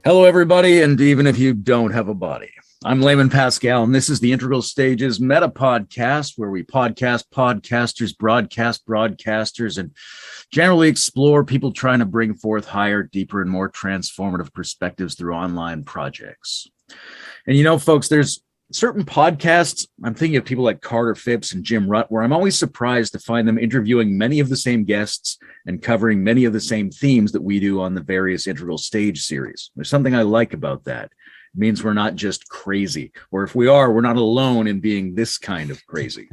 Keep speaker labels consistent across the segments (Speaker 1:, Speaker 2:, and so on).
Speaker 1: Hello, everybody, and even if you don't have a body, I'm Layman Pascal, and this is the Integral Stages Meta Podcast, where we podcast podcasters, broadcast broadcasters, and generally explore people trying to bring forth higher, deeper, and more transformative perspectives through online projects. And you know, folks, there's certain podcasts, I'm thinking of people like Carter Phipps and Jim Rutt, where I'm always surprised to find them interviewing many of the same guests and covering many of the same themes that we do on the various Integral Stage series. There's something I like about that. It means we're not just crazy, or if we are, we're not alone in being this kind of crazy.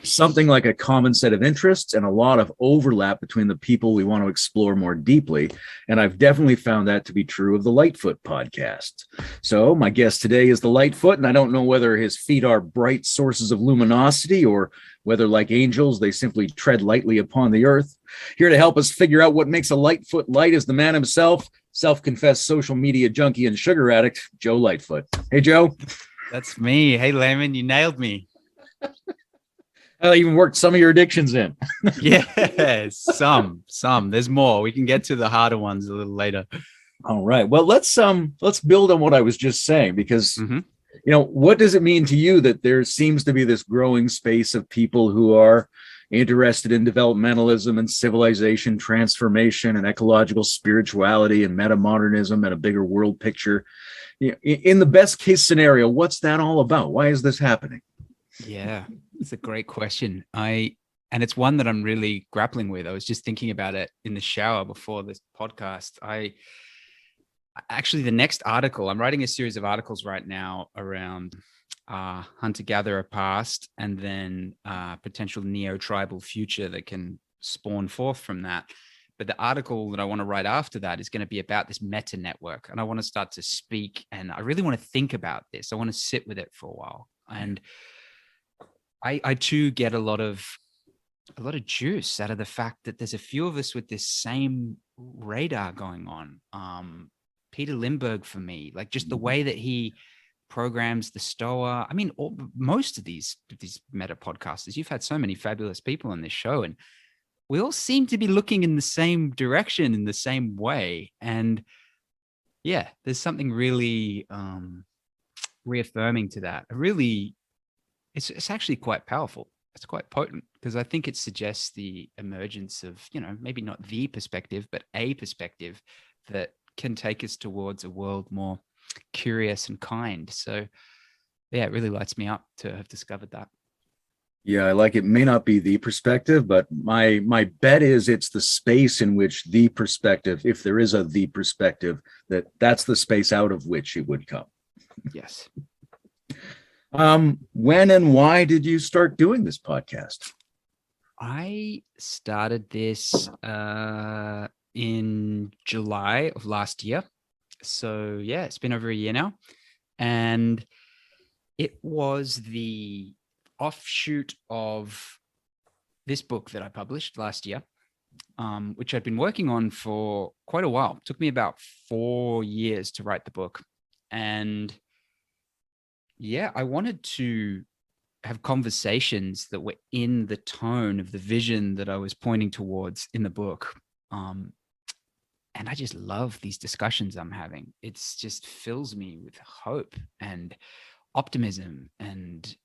Speaker 1: Something like a common set of interests and a lot of overlap between the people we want to explore more deeply. And I've definitely found that to be true of the Lightfoot Podcast. So my guest today is the Lightfoot, and I don't know whether his feet are bright sources of luminosity or whether, like angels, they simply tread lightly upon the earth. Here to help us figure out what makes a Lightfoot light is the man himself, self-confessed social media junkie and sugar addict, Joe Lightfoot. Hey, Joe.
Speaker 2: That's me. Hey, Layman, you nailed me.
Speaker 1: I even worked some of your addictions in.
Speaker 2: Yeah, some. There's more. We can get to the harder ones a little later.
Speaker 1: All right. Well, let's build on what I was just saying, because what does it mean to you that there seems to be this growing space of people who are interested in developmentalism and civilization transformation and ecological spirituality and metamodernism and a bigger world picture? In the best case scenario, what's that all about? Why is this happening?
Speaker 2: Yeah, it's a great question. And it's one that I'm really grappling with. I was just thinking about it in the shower before this podcast. Actually, the next article, I'm writing a series of articles right now around hunter-gatherer past and then potential neo-tribal future that can spawn forth from that. But the article that I want to write after that is going to be about this meta network. And I want to start to speak, and I really want to think about this. I want to sit with it for a while. And I too get a lot of juice out of the fact that there's a few of us with this same radar going on. Peter Lindbergh, for me, like just the way that he programs the Stoa. I mean, most of these meta podcasters, you've had so many fabulous people on this show, and we all seem to be looking in the same direction in the same way. And yeah, there's something really reaffirming to that. It's actually quite powerful. It's quite potent, because I think it suggests the emergence of, maybe not the perspective, but a perspective that can take us towards a world more curious and kind. So yeah, it really lights me up to have discovered that.
Speaker 1: Yeah, I like it. May not be the perspective, but my bet is it's the space in which the perspective, if there is a the perspective, that's the space out of which it would come.
Speaker 2: Yes.
Speaker 1: When and why did you start doing this podcast?
Speaker 2: I started this in July of last year. So yeah, it's been over a year now. And it was the offshoot of this book that I published last year, which I'd been working on for quite a while. It took me about 4 years to write the book. And yeah, I wanted to have conversations that were in the tone of the vision that I was pointing towards in the book. And I just love these discussions I'm having. It's just fills me with hope and optimism. And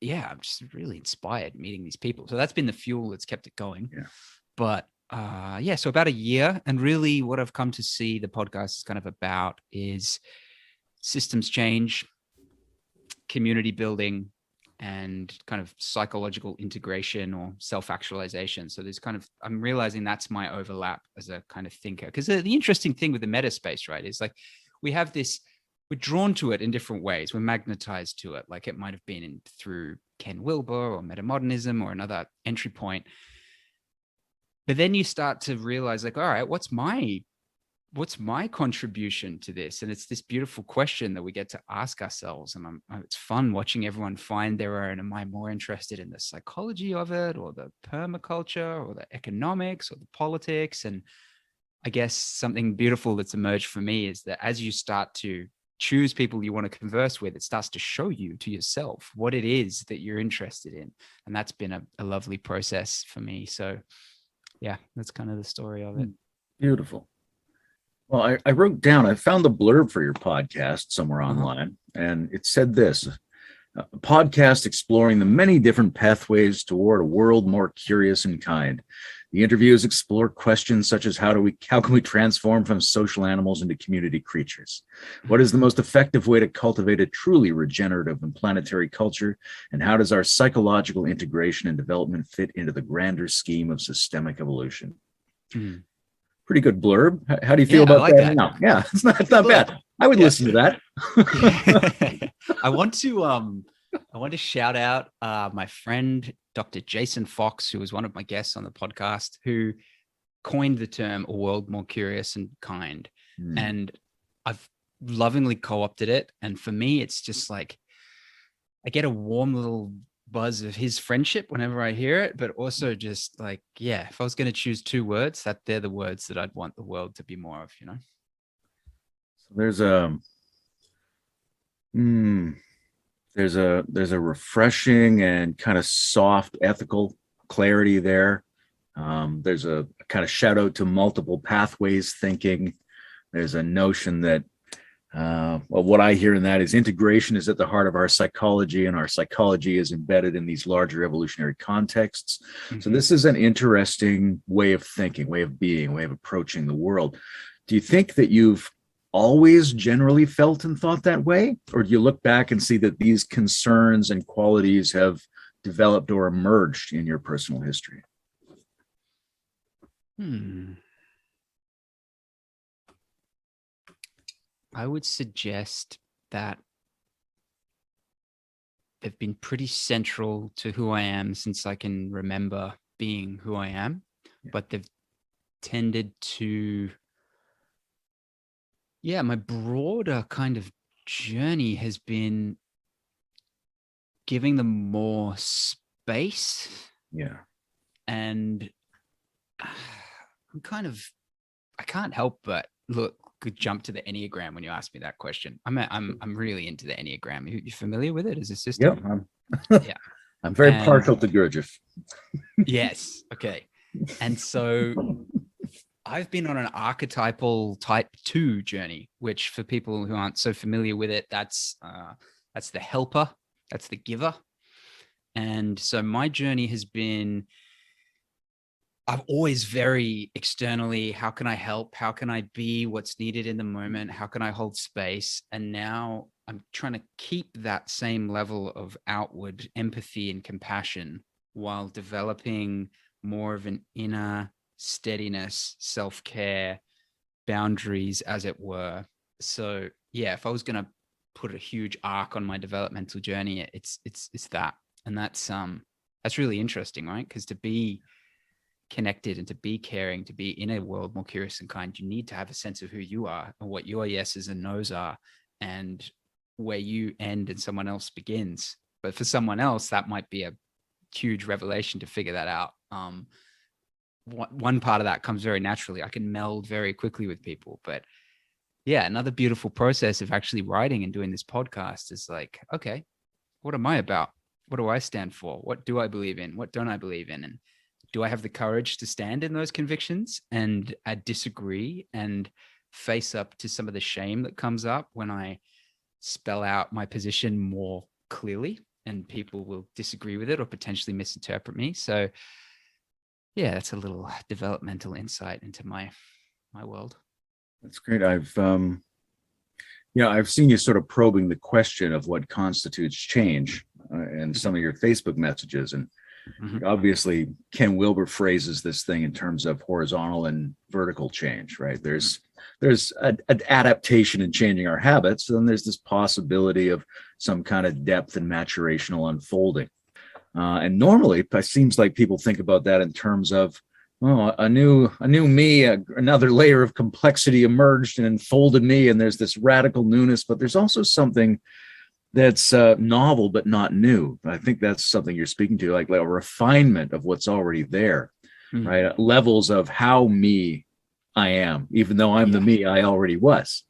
Speaker 2: yeah, I'm just really inspired meeting these people. So that's been the fuel that's kept it going.
Speaker 1: Yeah.
Speaker 2: But so about a year. And really what I've come to see the podcast is kind of about is systems change, community building, and kind of psychological integration or self-actualization. So there's I'm realizing that's my overlap as a kind of thinker. Because the interesting thing with the meta space, right, is like we're drawn to it in different ways. We're magnetized to it. Like it might have been through Ken Wilber or metamodernism or another entry point. But then you start to realize like, all right, what's my contribution to this? And it's this beautiful question that we get to ask ourselves. And it's fun watching everyone find their own. Am I more interested in the psychology of it, or the permaculture, or the economics, or the politics? And I guess something beautiful that's emerged for me is that as you start to choose people you want to converse with, it starts to show you to yourself what it is that you're interested in. And that's been a lovely process for me. So yeah, that's kind of the story of it.
Speaker 1: Beautiful. Well, I wrote down, I found the blurb for your podcast somewhere
Speaker 2: Uh-huh.
Speaker 1: online, and it said this: a podcast exploring the many different pathways toward a world more curious and kind. The interviews explore questions such as how can we transform from social animals into community creatures? What is the most effective way to cultivate a truly regenerative and planetary culture? And how does our psychological integration and development fit into the grander scheme of systemic evolution?
Speaker 2: Mm.
Speaker 1: Pretty good blurb. How do you feel
Speaker 2: Yeah, I
Speaker 1: about
Speaker 2: like
Speaker 1: that
Speaker 2: that.
Speaker 1: now? Yeah, it's
Speaker 2: Good
Speaker 1: not
Speaker 2: blurb.
Speaker 1: bad. I would
Speaker 2: Yeah.
Speaker 1: listen to that.
Speaker 2: Yeah. I want to shout out my friend Dr. Jason Fox, who was one of my guests on the podcast, who coined the term "a world more curious and kind," and I've lovingly co-opted it. And for me, it's just like I get a warm little buzz of his friendship whenever I hear it, but also just like, yeah, if I was going to choose two words, that they're the words that I'd want the world to be more of, you know?
Speaker 1: So mm, there's a refreshing and kind of soft ethical clarity there. There's a kind of shout out to multiple pathways thinking. There's a notion that well, what I hear in that is integration is at the heart of our psychology, and our psychology is embedded in these larger evolutionary contexts. So
Speaker 2: Mm-hmm.
Speaker 1: this is an interesting way of thinking, way of being, way of approaching the world. Do you think that you've always generally felt and thought that way? Or do you look back and see that these concerns and qualities have developed or emerged in your personal history?
Speaker 2: I would suggest that they've been pretty central to who I am since I can remember being who I am, but they've tended to, yeah, my broader kind of journey has been giving them more space.
Speaker 1: Yeah.
Speaker 2: And I'm kind of, I can't help but could jump to the Enneagram when you ask me that question. I'm really into the Enneagram. You familiar with it as a system?
Speaker 1: Yep.
Speaker 2: Yeah.
Speaker 1: I'm very
Speaker 2: And
Speaker 1: partial to Gurdjieff.
Speaker 2: yes. Okay. And so I've been on an archetypal type 2 journey, which for people who aren't so familiar with it, that's the helper, that's the giver. And so my journey has been, I'm always very externally, how can I help? How can I be what's needed in the moment? How can I hold space? And now I'm trying to keep that same level of outward empathy and compassion while developing more of an inner steadiness, self-care, boundaries, as it were. So yeah, if I was going to put a huge arc on my developmental journey, it's that. And that's really interesting, right? Because to be connected and to be caring, to be in a world more curious and kind, you need to have a sense of who you are and what your yeses and nos are, and where you end and someone else begins. But for someone else, that might be a huge revelation to figure that out. One part of that comes very naturally. I can meld very quickly with people, but yeah, another beautiful process of actually writing and doing this podcast is like, okay, what am I about? What do I stand for? What do I believe in? What don't I believe in? And do I have the courage to stand in those convictions and disagree and face up to some of the shame that comes up when I spell out my position more clearly and people will disagree with it or potentially misinterpret me? So yeah, that's a little developmental insight into my world.
Speaker 1: That's great. I've seen you sort of probing the question of what constitutes change in some of your Facebook messages. And obviously, Ken Wilber phrases this thing in terms of horizontal and vertical change, right? There's an adaptation in changing our habits. And then there's this possibility of some kind of depth and maturational unfolding. And normally, it seems like people think about that in terms of, oh, a new me, another layer of complexity emerged and enfolded me, and there's this radical newness. But there's also something that's novel but not new. I think that's something you're speaking to, like a refinement of what's already there, right? Levels of how me I am, even though I'm the me I already was.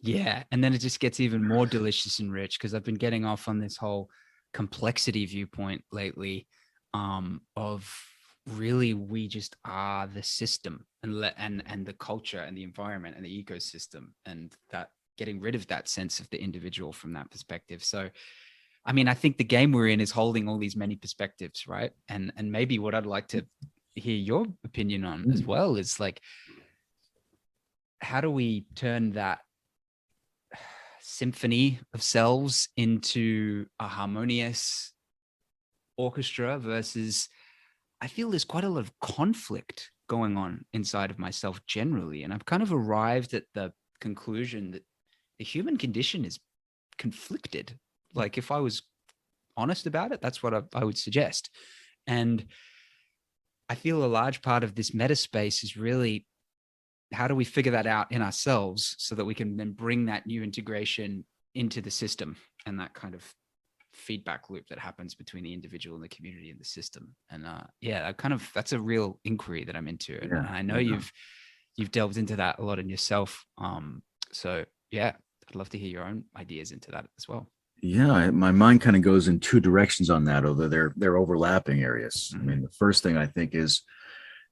Speaker 2: Yeah. And then it just gets even more delicious and rich because I've been getting off on this whole complexity viewpoint lately of really we just are the system. and the culture and the environment and the ecosystem, and that getting rid of that sense of the individual from that perspective. So, I mean, I think the game we're in is holding all these many perspectives, right? And maybe what I'd like to hear your opinion on as well is like, how do we turn that symphony of selves into a harmonious orchestra versus, I feel there's quite a lot of conflict going on inside of myself generally. And I've kind of arrived at the conclusion that the human condition is conflicted. Like, if I was honest about it, that's what I would suggest. And I feel a large part of this meta space is really, how do we figure that out in ourselves so that we can then bring that new integration into the system, and that kind of feedback loop that happens between the individual and the community and the system. And that's a real inquiry that I'm into. And I know you've delved into that a lot in yourself. So yeah, I'd love to hear your own ideas into that as well.
Speaker 1: Yeah, my mind kind of goes in two directions on that, although they're overlapping areas. I mean, the first thing I think is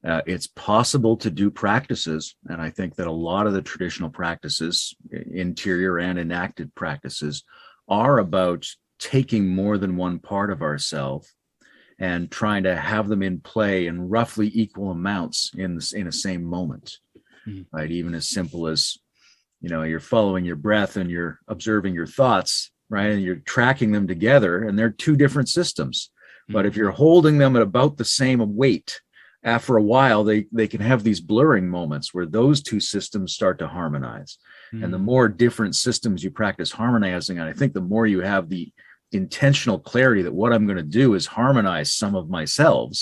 Speaker 1: it's possible to do practices, and I think that a lot of the traditional practices, interior and enacted practices, are about taking more than one part of ourselves and trying to have them in play in roughly equal amounts in a same moment, right? Even as simple as, you're following your breath and you're observing your thoughts, right? And you're tracking them together, and they're two different systems. But if you're holding them at about the same weight, after a while, they can have these blurring moments where those two systems start to harmonize. And the more different systems you practice harmonizing, and I think the more you have the intentional clarity that what I'm going to do is harmonize some of myself,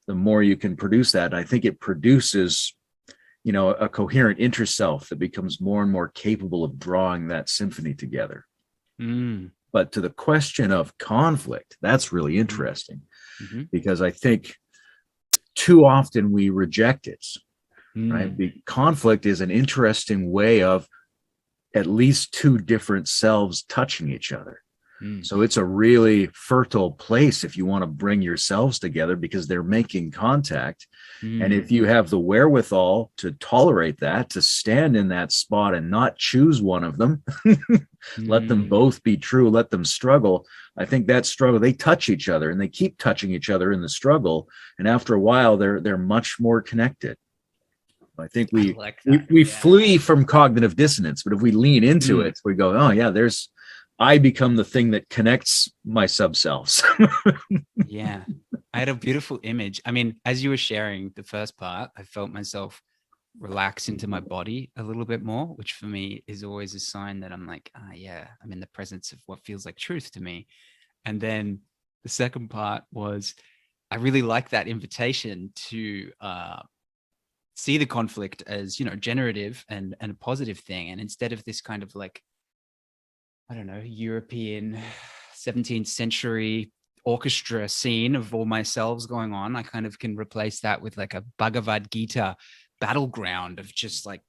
Speaker 1: the more you can produce that. And I think it produces, a coherent interself that becomes more and more capable of drawing that symphony together. But to the question of conflict, that's really interesting, because I think too often we reject it, right? The conflict is an interesting way of at least two different selves touching each other. So it's a really fertile place if you want to bring yourselves together, because they're making contact. And if you have the wherewithal to tolerate that, to stand in that spot and not choose one of them, let them both be true, let them struggle. I think that struggle, they touch each other and they keep touching each other in the struggle. And after a while, they're much more connected. I think we flee from cognitive dissonance, but if we lean into it, we go, oh yeah, I become the thing that connects my sub-selves.
Speaker 2: Yeah. I had a beautiful image. I mean, as you were sharing the first part, I felt myself relax into my body a little bit more, which for me is always a sign that I'm like, I'm in the presence of what feels like truth to me. And then the second part was, I really like that invitation to see the conflict as, generative and a positive thing. And instead of this kind of like, I don't know, European 17th century orchestra scene of all my selves going on, I kind of can replace that with like a Bhagavad Gita battleground of just like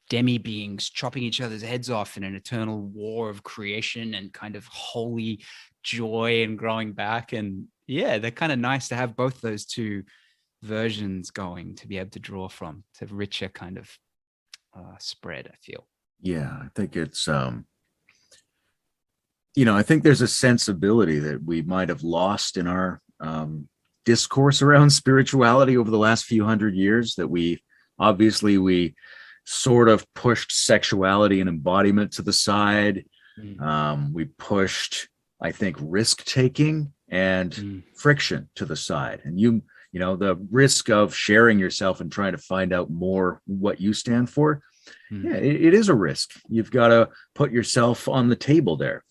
Speaker 2: demi beings chopping each other's heads off in an eternal war of creation and kind of holy joy and growing back. And yeah, they're kind of nice to have both those two versions going to be able to draw from, to richer kind of spread, I feel.
Speaker 1: Yeah, I think it's I think there's a sensibility that we might have lost in our discourse around spirituality over the last few hundred years, that we sort of pushed sexuality and embodiment to the side. We pushed, I think, risk-taking and friction to the side. And the risk of sharing yourself and trying to find out more what you stand for. Yeah, it is a risk. You've got to put yourself on the table there.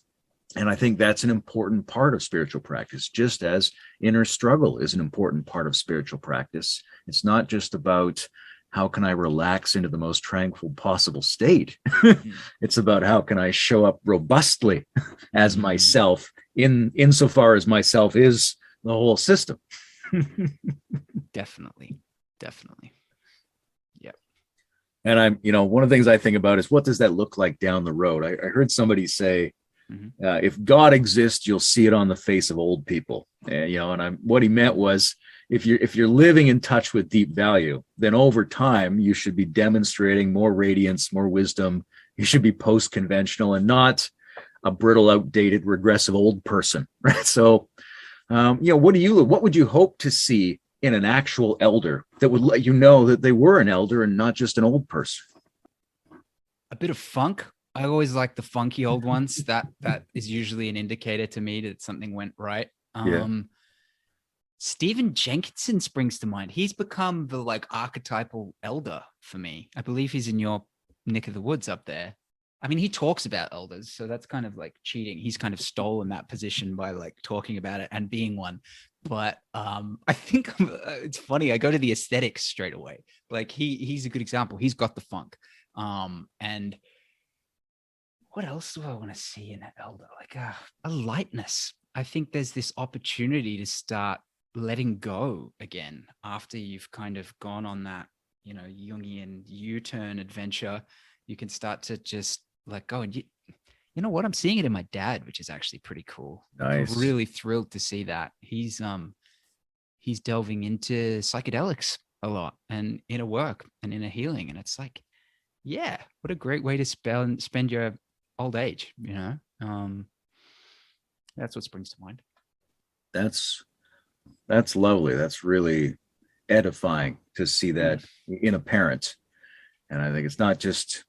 Speaker 1: And I think that's an important part of spiritual practice, just as inner struggle is an important part of spiritual practice. It's not just about how can I relax into the most tranquil possible state. It's about how can I show up robustly as myself, insofar as myself is the whole system.
Speaker 2: Definitely. Yep.
Speaker 1: And one of the things I think about is, what does that look like down the road? I heard somebody say, if God exists, you'll see it on the face of old people. What he meant was, if you're living in touch with deep value, then over time you should be demonstrating more radiance, more wisdom. You should be post-conventional and not a brittle, outdated, regressive old person, right? So, what would you hope to see in an actual elder that would let you know that they were an elder and not just an old person?
Speaker 2: A bit of funk. I always like the funky old ones. That is usually an indicator to me that something went right. Stephen Jenkinson springs to mind. He's become the like archetypal elder for me. I believe he's in your neck of the woods up there. I mean, he talks about elders, so that's kind of like cheating. He's kind of stolen that position by like talking about it and being one. But I think it's funny. I go to the aesthetics straight away. Like he's a good example. He's got the funk. And what else do I want to see in an elder? Like a lightness. I think there's this opportunity to start letting go again after you've kind of gone on that, Jungian U-turn adventure. You can start to just let go. And you know what? I'm seeing it in my dad, which is actually pretty cool.
Speaker 1: Nice.
Speaker 2: I'm really thrilled to see that. He's delving into psychedelics a lot and inner work and inner healing. And it's like, yeah, what a great way to spend your old age, That's what springs to mind.
Speaker 1: That's lovely. That's really edifying to see that in a parent. And I think it's not just,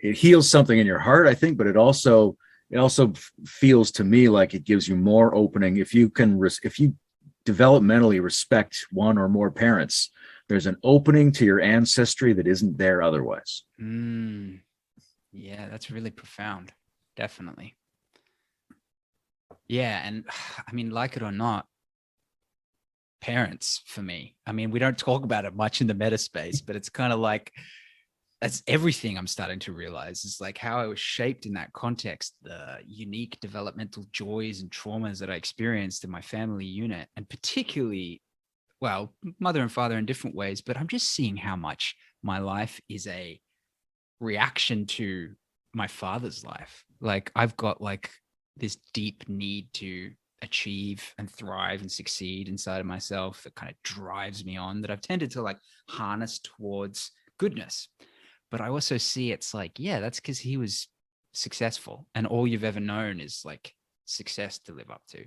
Speaker 1: it heals something in your heart, I think, but it also feels to me like it gives you more opening. If you developmentally respect one or more parents, there's an opening to your ancestry that isn't there otherwise.
Speaker 2: Yeah, that's really profound. Definitely. Yeah. And I mean, like it or not, parents for me, I mean, we don't talk about it much in the meta space, but it's kind of like, that's everything I'm starting to realize is like how I was shaped in that context, the unique developmental joys and traumas that I experienced in my family unit, and particularly, well, mother and father in different ways, but I'm just seeing how much my life is a reaction to my father's life. Like I've got like this deep need to achieve and thrive and succeed inside of myself that kind of drives me on, that I've tended to like harness towards goodness. But I also see it's like, yeah, that's because he was successful and all you've ever known is like success to live up to.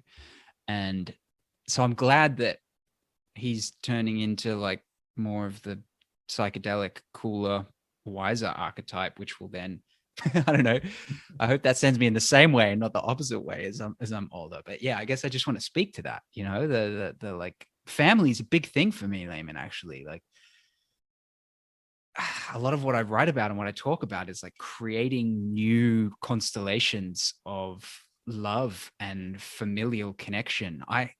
Speaker 2: And so I'm glad that he's turning into like more of the psychedelic, cooler, wiser archetype, which will then, I don't know, I hope that sends me in the same way, not the opposite way as I'm older. But yeah, I guess I just want to speak to that, the like family is a big thing for me, Layman, actually. Like a lot of what I write about and what I talk about is like creating new constellations of love and familial connection. I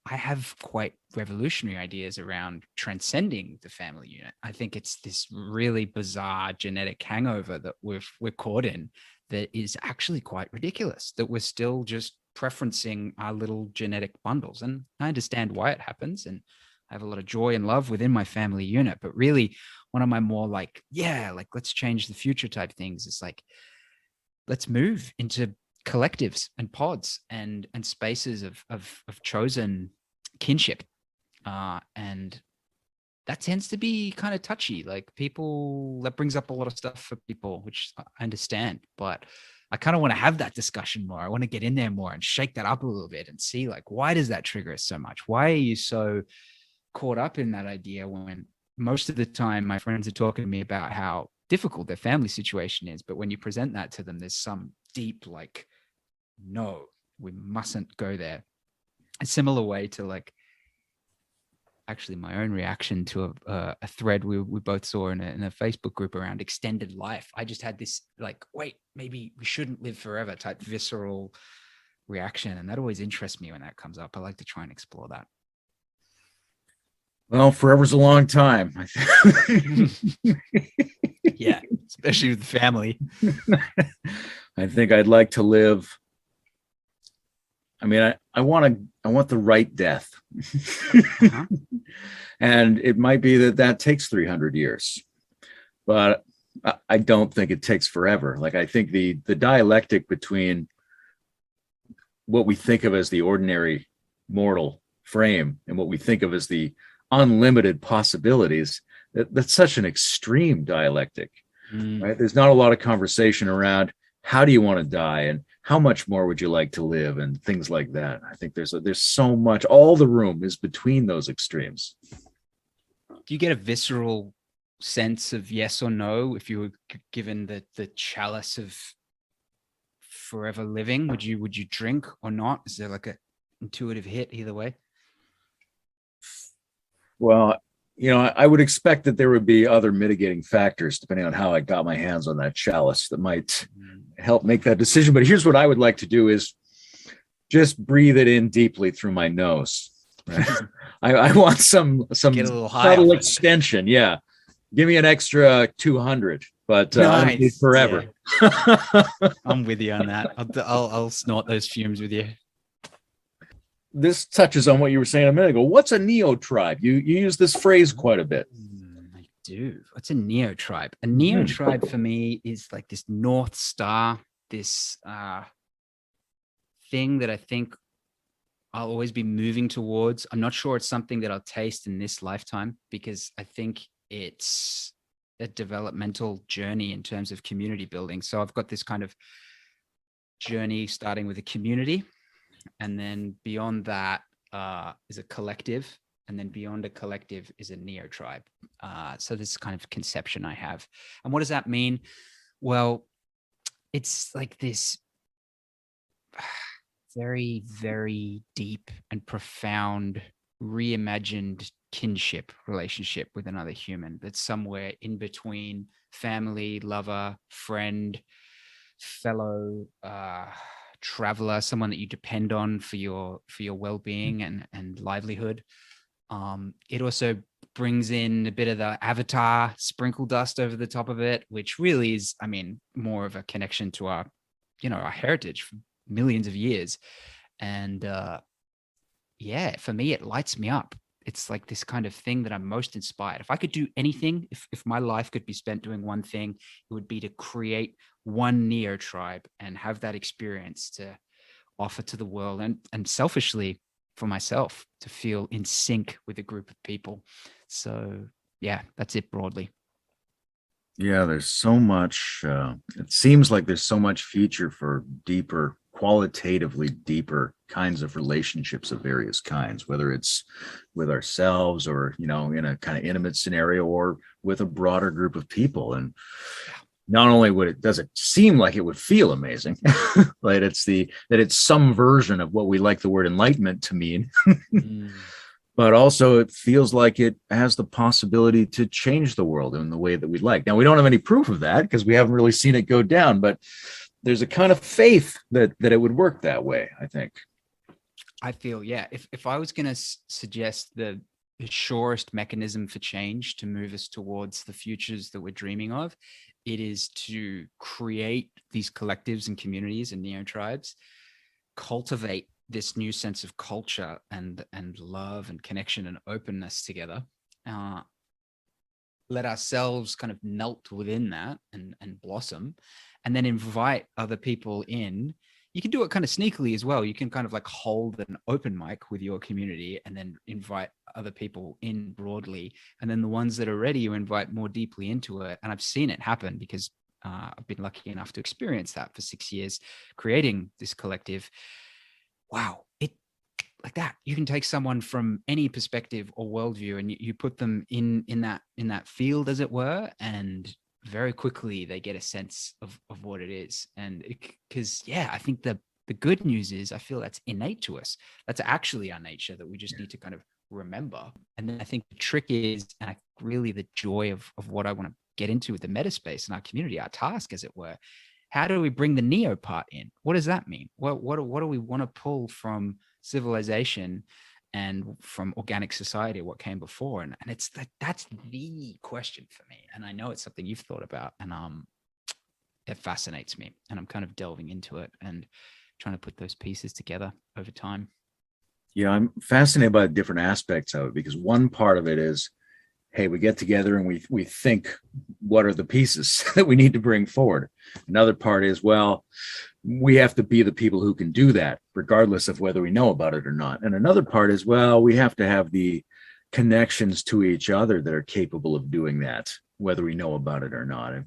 Speaker 2: have quite revolutionary ideas around transcending the family unit. I think it's this really bizarre genetic hangover that we're caught in that is actually quite ridiculous, that we're still just preferencing our little genetic bundles. And I understand why it happens. And I have a lot of joy and love within my family unit, but really one of my more like, yeah, like let's change the future type things. It's like, let's move into collectives and pods and spaces of chosen kinship. And that tends to be kind of touchy. Like people, that brings up a lot of stuff for people, which I understand, but I kind of want to have that discussion more. I want to get in there more and shake that up a little bit and see like, why does that trigger us so much? Why are you so caught up in that idea when most of the time my friends are talking to me about how difficult their family situation is, but when you present that to them, there's some deep like, no, we mustn't go there. A similar way to like actually my own reaction to a thread we both saw in a Facebook group around extended life. I just had this like, wait, maybe we shouldn't live forever type visceral reaction. And that always interests me when that comes up. I like to try and explore that.
Speaker 1: Well, forever's a long time.
Speaker 2: Yeah, especially with the family.
Speaker 1: I think I'd like to live. I mean, I want the right death. Uh-huh. And it might be that takes 300 years, but I don't think it takes forever. Like I think the dialectic between what we think of as the ordinary mortal frame and what we think of as the unlimited possibilities. That's such an extreme dialectic, right? There's not a lot of conversation around how do you want to die and how much more would you like to live and things like that. I think there's so much, all the room is between those extremes.
Speaker 2: Do you get a visceral sense of yes or no if you were given the chalice of forever living? Would you drink or not? Is there like a intuitive hit either way?
Speaker 1: Well, I would expect that there would be other mitigating factors depending on how I got my hands on that chalice that might help make that decision. But here's what I would like to do is just breathe it in deeply through my nose. Right? I want some subtle extension. Yeah. Give me an extra 200, but nice. Forever.
Speaker 2: Yeah. I'm with you on that. I'll snort those fumes with you.
Speaker 1: This touches on what you were saying a minute ago. What's a neo-tribe? You use this phrase quite a bit.
Speaker 2: I do. What's a neo-tribe? A neo-tribe for me is like this North Star, this thing that I think I'll always be moving towards. I'm not sure it's something that I'll taste in this lifetime because I think it's a developmental journey in terms of community building. So I've got this kind of journey starting with a community. And then beyond that is a collective. And then beyond a collective is a neo-tribe. So this kind of conception I have. And what does that mean? Well, it's like this very, very deep and profound reimagined kinship relationship with another human that's somewhere in between family, lover, friend, fellow traveler, someone that you depend on for your well-being and livelihood. It also brings in a bit of the avatar sprinkle dust over the top of it, which really is, more of a connection to our heritage for millions of years. And for me, it lights me up. It's like this kind of thing that I'm most inspired. If I could do anything, if my life could be spent doing one thing, it would be to create one neo-tribe and have that experience to offer to the world and selfishly for myself to feel in sync with a group of people. So yeah, that's it broadly.
Speaker 1: Yeah, there's so much, it seems like there's so much future for deeper, qualitatively deeper kinds of relationships of various kinds, whether it's with ourselves or, in a kind of intimate scenario or with a broader group of people. And not only does it seem like it would feel amazing, right? That it's some version of what we like the word enlightenment to mean, but also it feels like it has the possibility to change the world in the way that we'd like. Now, we don't have any proof of that because we haven't really seen it go down, but there's a kind of faith that it would work that way, I think.
Speaker 2: I feel, yeah, if I was going to suggest the surest mechanism for change to move us towards the futures that we're dreaming of, it is to create these collectives and communities and neo-tribes, cultivate this new sense of culture and love and connection and openness together, let ourselves kind of melt within that and blossom, and then invite other people in. You can do it kind of sneakily as well. You can kind of like hold an open mic with your community and then invite other people in broadly. And then the ones that are ready, you invite more deeply into it. And I've seen it happen because I've been lucky enough to experience that for 6 years, creating this collective. Wow. It like that. You can take someone from any perspective or worldview and you put them in that field, as it were, and very quickly they get a sense of what it is. And because I think the good news is I feel that's innate to us. That's actually our nature that we just need to kind of remember. And then I think the trick is, and really the joy of what I want to get into with the meta space and our community, our task, as it were, how do we bring the neo part in? What does that mean? What do we want to pull from civilization and from organic society, what came before? And it's that's the question for me. And I know it's something you've thought about, and it fascinates me, and I'm kind of delving into it and trying to put those pieces together over time.
Speaker 1: Yeah, I'm fascinated by the different aspects of it, because one part of it is, hey, we get together and we think, what are the pieces that we need to bring forward? Another part is, well, we have to be the people who can do that, regardless of whether we know about it or not. And another part is, well, we have to have the connections to each other that are capable of doing that, whether we know about it or not. And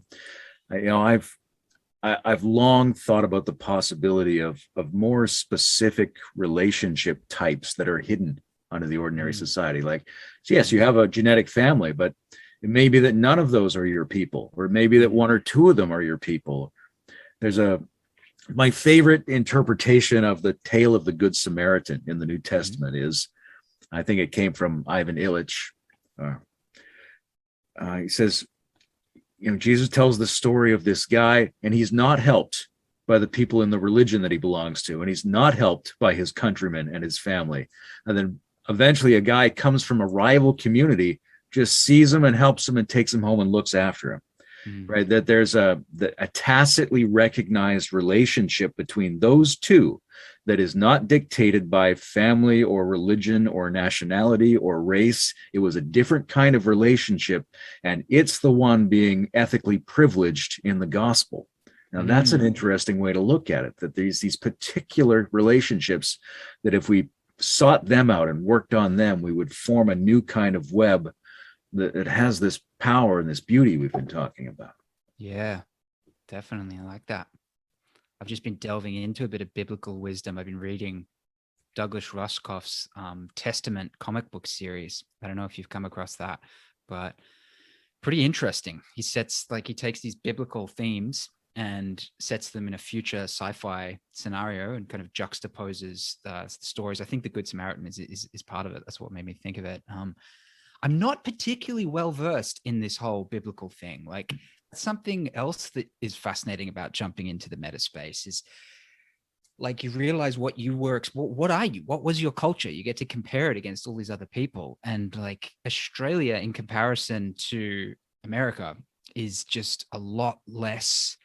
Speaker 1: I've long thought about the possibility of more specific relationship types that are hidden under the ordinary society. Like, so yes, you have a genetic family, but it may be that none of those are your people, or maybe that one or two of them are your people. My favorite interpretation of the tale of the Good Samaritan in the New Testament is, I think it came from Ivan Illich. He says, Jesus tells the story of this guy, and he's not helped by the people in the religion that he belongs to, and he's not helped by his countrymen and his family. And then eventually a guy comes from a rival community, just sees him and helps him and takes him home and looks after him. Right? That there's a tacitly recognized relationship between those two that is not dictated by family or religion or nationality or race. It was a different kind of relationship, and it's the one being ethically privileged in the gospel. Now, that's an interesting way to look at it, that these particular relationships, that if we sought them out and worked on them, we would form a new kind of web that has this power and this beauty we've been talking about.
Speaker 2: Yeah, definitely. I like that. I've just been delving into a bit of biblical wisdom. I've been reading Douglas Rushkoff's Testament comic book series. I don't know if you've come across that, but pretty interesting. He takes these biblical themes and sets them in a future sci-fi scenario and kind of juxtaposes the stories. I think The Good Samaritan is part of it. That's what made me think of it. I'm not particularly well versed in this whole biblical thing. Like, something else that is fascinating about jumping into the meta space is, like, you realize what you were, what are you? What was your culture? You get to compare it against all these other people. And like, Australia in comparison to America is just a lot less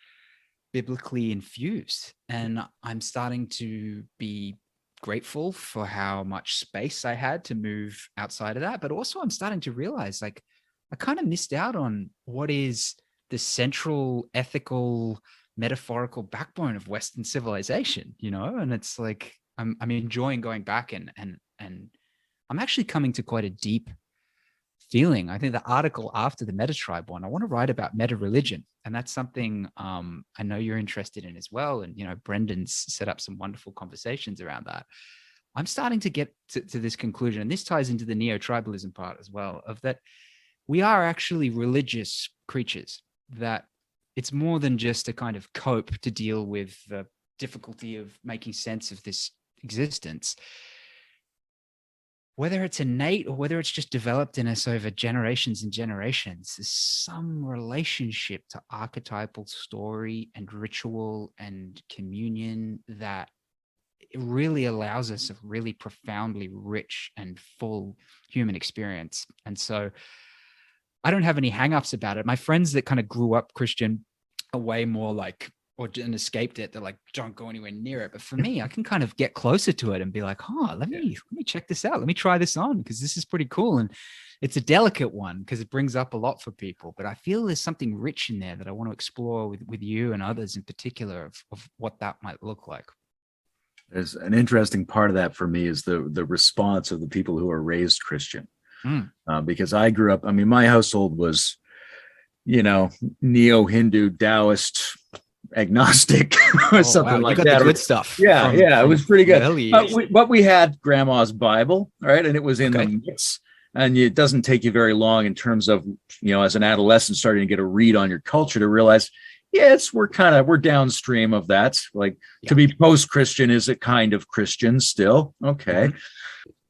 Speaker 2: biblically infused. And I'm starting to be grateful for how much space I had to move outside of that. But also I'm starting to realize, like, I kind of missed out on what is the central ethical metaphorical backbone of Western civilization, and it's like, I'm enjoying going back and I'm actually coming to quite a deep feeling. I think the article after the Meta Tribe one, I want to write about meta religion. And that's something I know you're interested in as well. And, Brendan's set up some wonderful conversations around that. I'm starting to get to this conclusion, and this ties into the neo-tribalism part as well, of that we are actually religious creatures, that it's more than just a kind of cope to deal with the difficulty of making sense of this existence. Whether it's innate or whether it's just developed in us over generations and generations, there's some relationship to archetypal story and ritual and communion that it really allows us a really profoundly rich and full human experience. And so I don't have any hangups about it. My friends that kind of grew up Christian are way more like, and escaped it, they're like, don't go anywhere near it. But for me, I can kind of get closer to it and be like, let me check this out. Let me try this on, because this is pretty cool. And it's a delicate one because it brings up a lot for people. But I feel there's something rich in there that I want to explore with you and others in particular of what that might look like.
Speaker 1: There's an interesting part of that for me is the response of the people who are raised Christian. Because I grew up, my household was, neo-Hindu, Taoist, agnostic or something like that.
Speaker 2: The good stuff.
Speaker 1: Yeah, it was pretty good. But we had grandma's Bible, right? And it was in the mix. And it doesn't take you very long in terms of, as an adolescent starting to get a read on your culture to realize, we're downstream of that. Like, to be post-Christian is a kind of Christian still. Okay. Mm-hmm.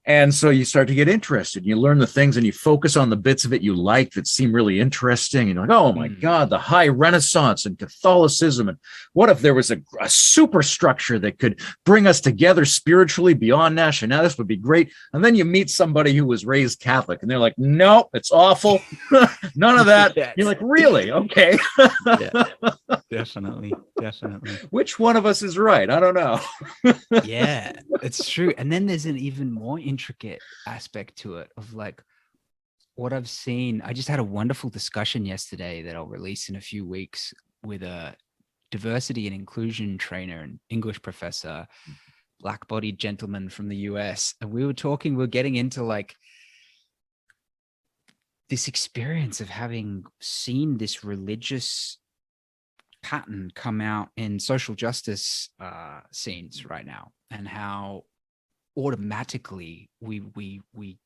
Speaker 1: And so you start to get interested. You learn the things and you focus on the bits of it you like that seem really interesting. And you're like, oh my God, the high Renaissance and Catholicism. And what if there was a superstructure that could bring us together spiritually beyond nationality? This would be great. And then you meet somebody who was raised Catholic and they're like, no, it's awful. None of that. Yes. You're like, really? Okay.
Speaker 2: Yeah, definitely.
Speaker 1: Which one of us is right? I don't know.
Speaker 2: Yeah, it's true. And then there's an even more intricate aspect to it of like what I've seen. I just had a wonderful discussion yesterday that I'll release in a few weeks with a diversity and inclusion trainer and English professor, black-bodied gentleman from the US. And we were getting into like this experience of having seen this religious pattern come out in social justice scenes right now, and how automatically we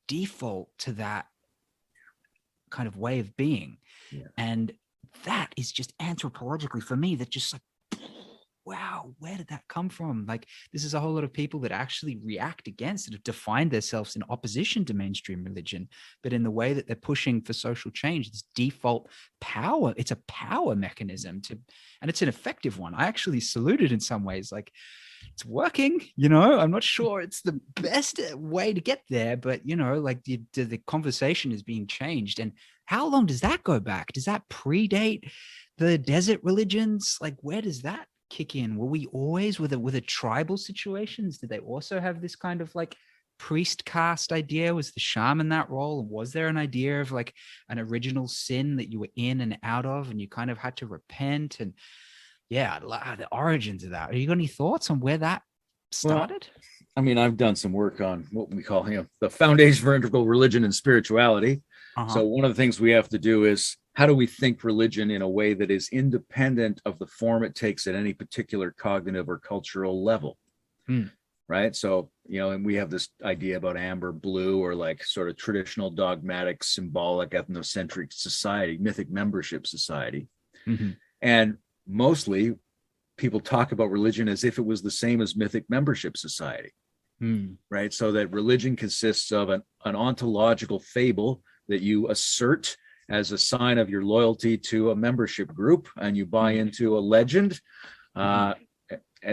Speaker 2: default to that kind of way of being. And that is just anthropologically for me, that just like, wow, where did that come from? Like, this is a whole lot of people that actually react against and have defined themselves in opposition to mainstream religion, but in the way that they're pushing for social change, this default power, it's a power mechanism and it's an effective one. I actually salute it in some ways. Like, it's working, I'm not sure it's the best way to get there, but like the conversation is being changed. And how long does that go back? Does that predate the desert religions? Like, where does that kick in? Were we always with a tribal situations? Did they also have this kind of like priest caste idea? Was the shaman that role? And was there an idea of like an original sin that you were in and out of, and you kind of had to repent? And the origins of that. Are you got any thoughts on where that started?
Speaker 1: Well, I mean, I've done some work on what we call the foundation for integral religion and spirituality. So one of the things we have to do is, how do we think religion in a way that is independent of the form it takes at any particular cognitive or cultural level? Right. So, and we have this idea about amber, blue, or like sort of traditional, dogmatic, symbolic, ethnocentric society, mythic membership society. And mostly people talk about religion as if it was the same as mythic membership society. Right. So that religion consists of an ontological fable that you assert as a sign of your loyalty to a membership group, and you buy into a legend. And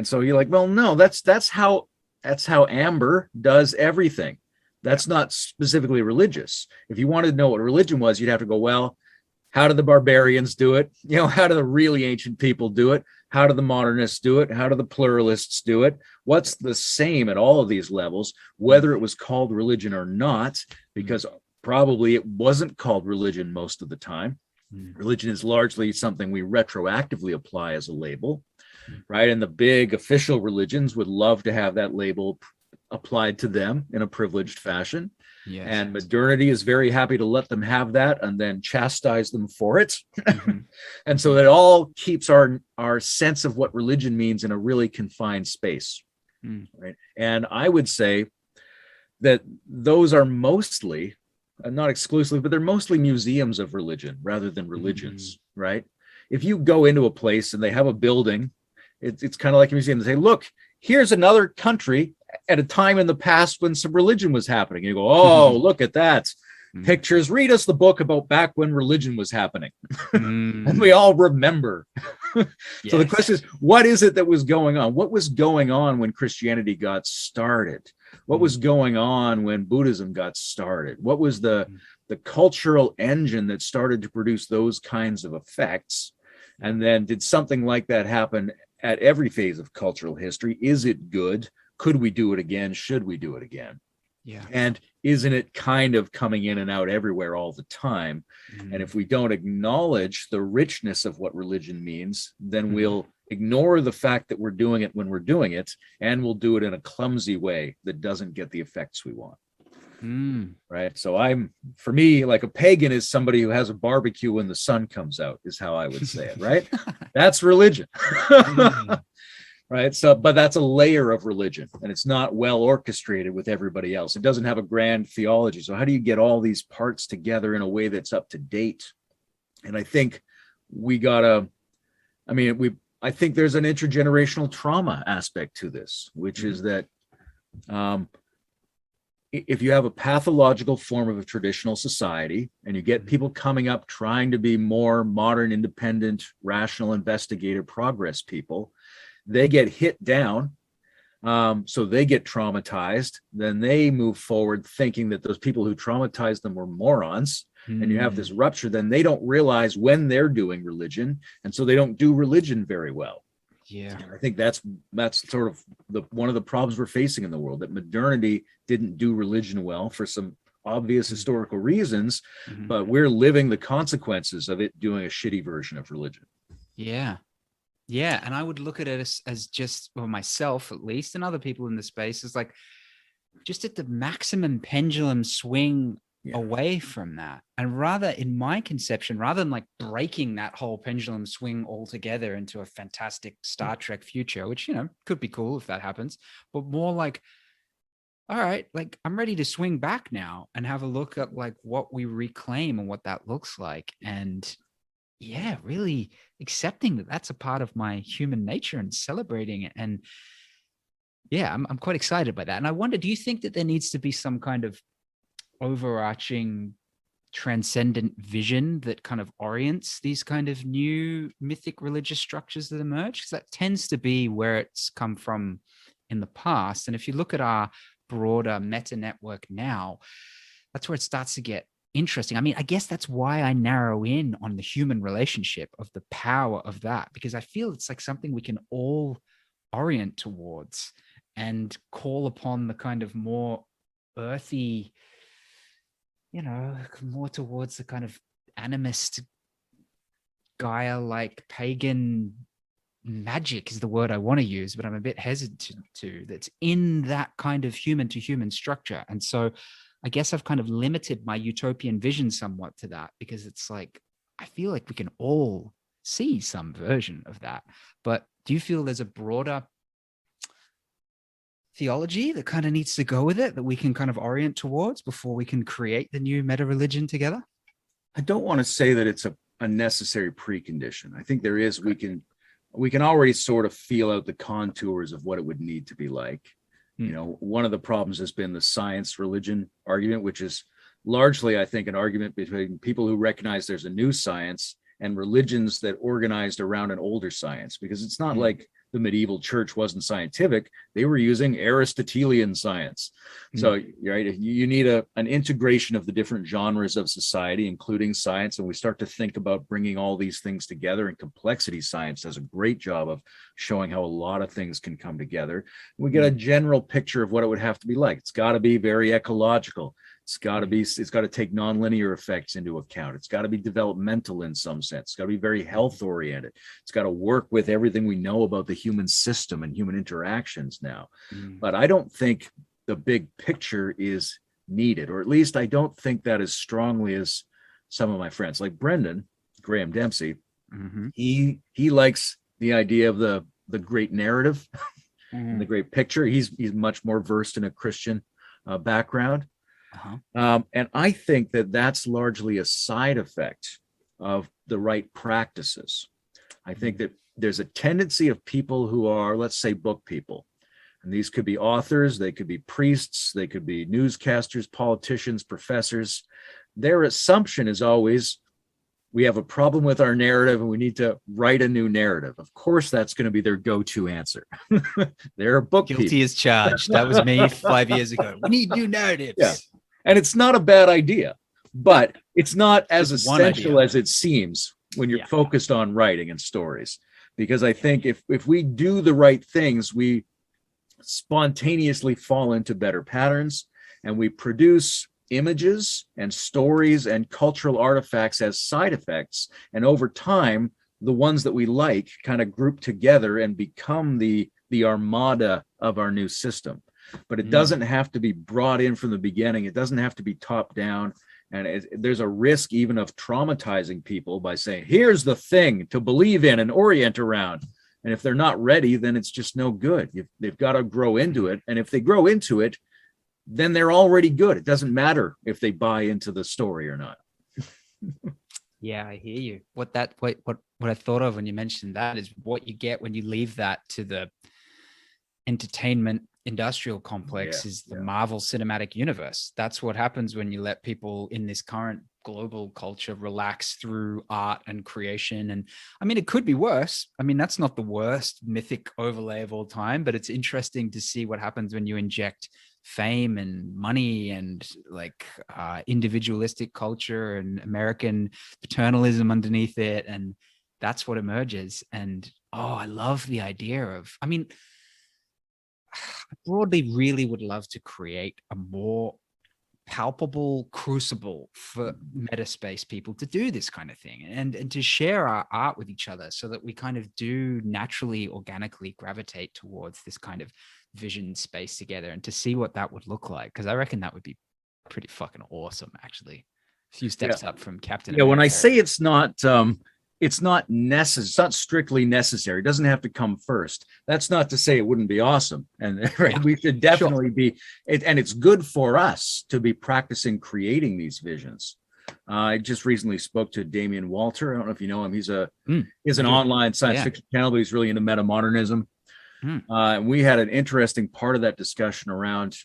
Speaker 1: so you're like, well, no, that's how amber does everything. That's not specifically religious. If you wanted to know what religion was, you'd have to go, well, how do the barbarians do it? How do the really ancient people do it? How do the modernists do it? How do the pluralists do it? What's the same at all of these levels, whether it was called religion or not? Because probably it wasn't called religion most of the time. Religion is largely something we retroactively apply as a label, right? And the big official religions would love to have that label applied to them in a privileged fashion. And modernity is very happy to let them have that and then chastise them for it. And so that all keeps our sense of what religion means in a really confined space. Right. And I would say that those are mostly, not exclusively, but they're mostly museums of religion rather than religions, right? If you go into a place and they have a building, it's kind of like a museum. They say, look, here's another country at a time in the past when some religion was happening. And you go, oh, look at that. Pictures, read us the book about back when religion was happening. And we all remember. So the question is, what is it that was going on? What was going on when Christianity got started? What was going on when Buddhism got started? What was the cultural engine that started to produce those kinds of effects? And then did something like that happen at every phase of cultural history? Is it good? Could we do it again? Should we do it again? And isn't it kind of coming in and out everywhere all the time? And if we don't acknowledge the richness of what religion means, then we'll ignore the fact that we're doing it when we're doing it, and we'll do it in a clumsy way that doesn't get the effects we want. Right. So for me, like a pagan is somebody who has a barbecue when the sun comes out, is how I would say it. Right. That's religion. Right. So, but that's a layer of religion, and it's not well orchestrated with everybody else. It doesn't have a grand theology. So how do you get all these parts together in a way that's up to date? And I think I think there's an intergenerational trauma aspect to this, which is that if you have a pathological form of a traditional society and you get people coming up trying to be more modern, independent, rational, investigative progress people, they get hit down. So they get traumatized. Then they move forward thinking that those people who traumatized them were morons. And you have this rupture. Then they don't realize when they're doing religion. And so they don't do religion very well. And I think that's sort of one of the problems we're facing in the world, that modernity didn't do religion well for some obvious historical reasons, but we're living the consequences of it doing a shitty version of religion.
Speaker 2: And I would look at it as just, well, myself at least, and other people in the space, is like just at the maximum pendulum swing away from that. And rather, in my conception, rather than like breaking that whole pendulum swing altogether into a fantastic Star Trek future, which, could be cool if that happens, but more like, all right, like I'm ready to swing back now and have a look at like what we reclaim and what that looks like. And yeah, really accepting that that's a part of my human nature and celebrating it. And yeah, I'm quite excited by that. And I wonder, do you think that there needs to be some kind of overarching transcendent vision that kind of orients these kind of new mythic religious structures that emerge? Because that tends to be where it's come from in the past. And if you look at our broader meta network now, that's where it starts to get interesting. I mean, I guess that's why I narrow in on the human relationship, of the power of that, because I feel it's like something we can all orient towards and call upon the kind of more earthy, more towards the kind of animist, Gaia-like pagan magic is the word I want to use, but I'm a bit hesitant to, that's in that kind of human to human structure. And so I guess I've kind of limited my utopian vision somewhat to that, because it's like, I feel like we can all see some version of that. But do you feel there's a broader theology that kind of needs to go with it, that we can kind of orient towards before we can create the new meta religion together?
Speaker 1: I don't want to say that it's a necessary precondition. I think there is, we can already sort of feel out the contours of what it would need to be like. One of the problems has been the science religion argument, which is largely, I think, an argument between people who recognize there's a new science and religions that organized around an older science, because it's not like the medieval church wasn't scientific. They were using Aristotelian science. So right, you need an integration of the different genres of society, including science. And we start to think about bringing all these things together, and complexity science does a great job of showing how a lot of things can come together. We get a general picture of what it would have to be like. It's got to be very ecological. It's got to take nonlinear effects into account. It's got to be developmental in some sense. It's got to be very health oriented. It's got to work with everything we know about the human system and human interactions now. But I don't think the big picture is needed, or at least I don't think that as strongly as some of my friends, like Brendan Graham Dempsey. He likes the idea of the great narrative and the great picture. He's much more versed in a Christian background. And I think that that's largely a side effect of the right practices. I think that there's a tendency of people who are, let's say, book people. And these could be authors, they could be priests, they could be newscasters, politicians, professors. Their assumption is always, we have a problem with our narrative and we need to write a new narrative. Of course, that's going to be their go-to answer. They're book
Speaker 2: Guilty
Speaker 1: people.
Speaker 2: as charged. That was me 5 years ago. We need new narratives.
Speaker 1: Yeah. And it's not a bad idea, but it's not as essential as it seems when you're focused on writing and stories. Because I think if we do the right things, we spontaneously fall into better patterns, and we produce images and stories and cultural artifacts as side effects. And over time, the ones that we like kind of group together and become the armada of our new system. But it doesn't have to be brought in from the beginning. It doesn't have to be top down. And there's a risk even of traumatizing people by saying, here's the thing to believe in and orient around. And if they're not ready, then it's just no good. They've got to grow into it. And if they grow into it, then they're already good. It doesn't matter if they buy into the story or not.
Speaker 2: Yeah, I hear you. What I thought of when you mentioned that is what you get when you leave that to the entertainment industrial complex is the Marvel Cinematic Universe. That's what happens when you let people in this current global culture relax through art and creation. And I mean, it could be worse. I mean, that's not the worst mythic overlay of all time, but it's interesting to see what happens when you inject fame and money and like individualistic culture and American paternalism underneath it. And that's what emerges. And I love the idea of, I mean, I broadly really would love to create a more palpable crucible for metaspace people to do this kind of thing and to share our art with each other so that we kind of do naturally, organically gravitate towards this kind of vision space together and to see what that would look like. Because I reckon that would be pretty fucking awesome, actually. A few steps up from Captain
Speaker 1: Yeah, when I
Speaker 2: America.
Speaker 1: say it's not necessary, it's not strictly necessary. It doesn't have to come first. That's not to say it wouldn't be awesome. And right, we should definitely be, and it's good for us to be practicing creating these visions. I just recently spoke to Damian Walter. I don't know if you know him. He's an online science fiction channel, but he's really into metamodernism. And we had an interesting part of that discussion around,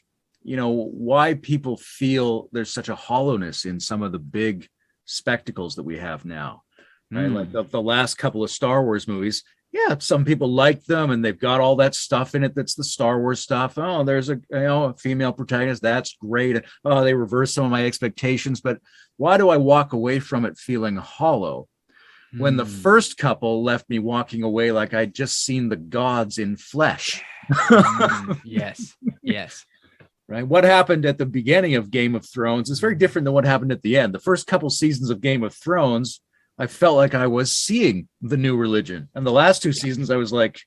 Speaker 1: why people feel there's such a hollowness in some of the big spectacles that we have now, right? Like the last couple of Star Wars movies. Yeah, some people like them and they've got all that stuff in it that's the Star Wars stuff. Oh, there's a female protagonist. That's great. Oh, they reverse some of my expectations. But why do I walk away from it feeling hollow? When the first couple left me walking away like I'd just seen the gods in flesh.
Speaker 2: Yes.
Speaker 1: Right. What happened at the beginning of Game of Thrones is very different than what happened at the end. The first couple seasons of Game of Thrones, I felt like I was seeing the new religion. And the last two seasons, I was like,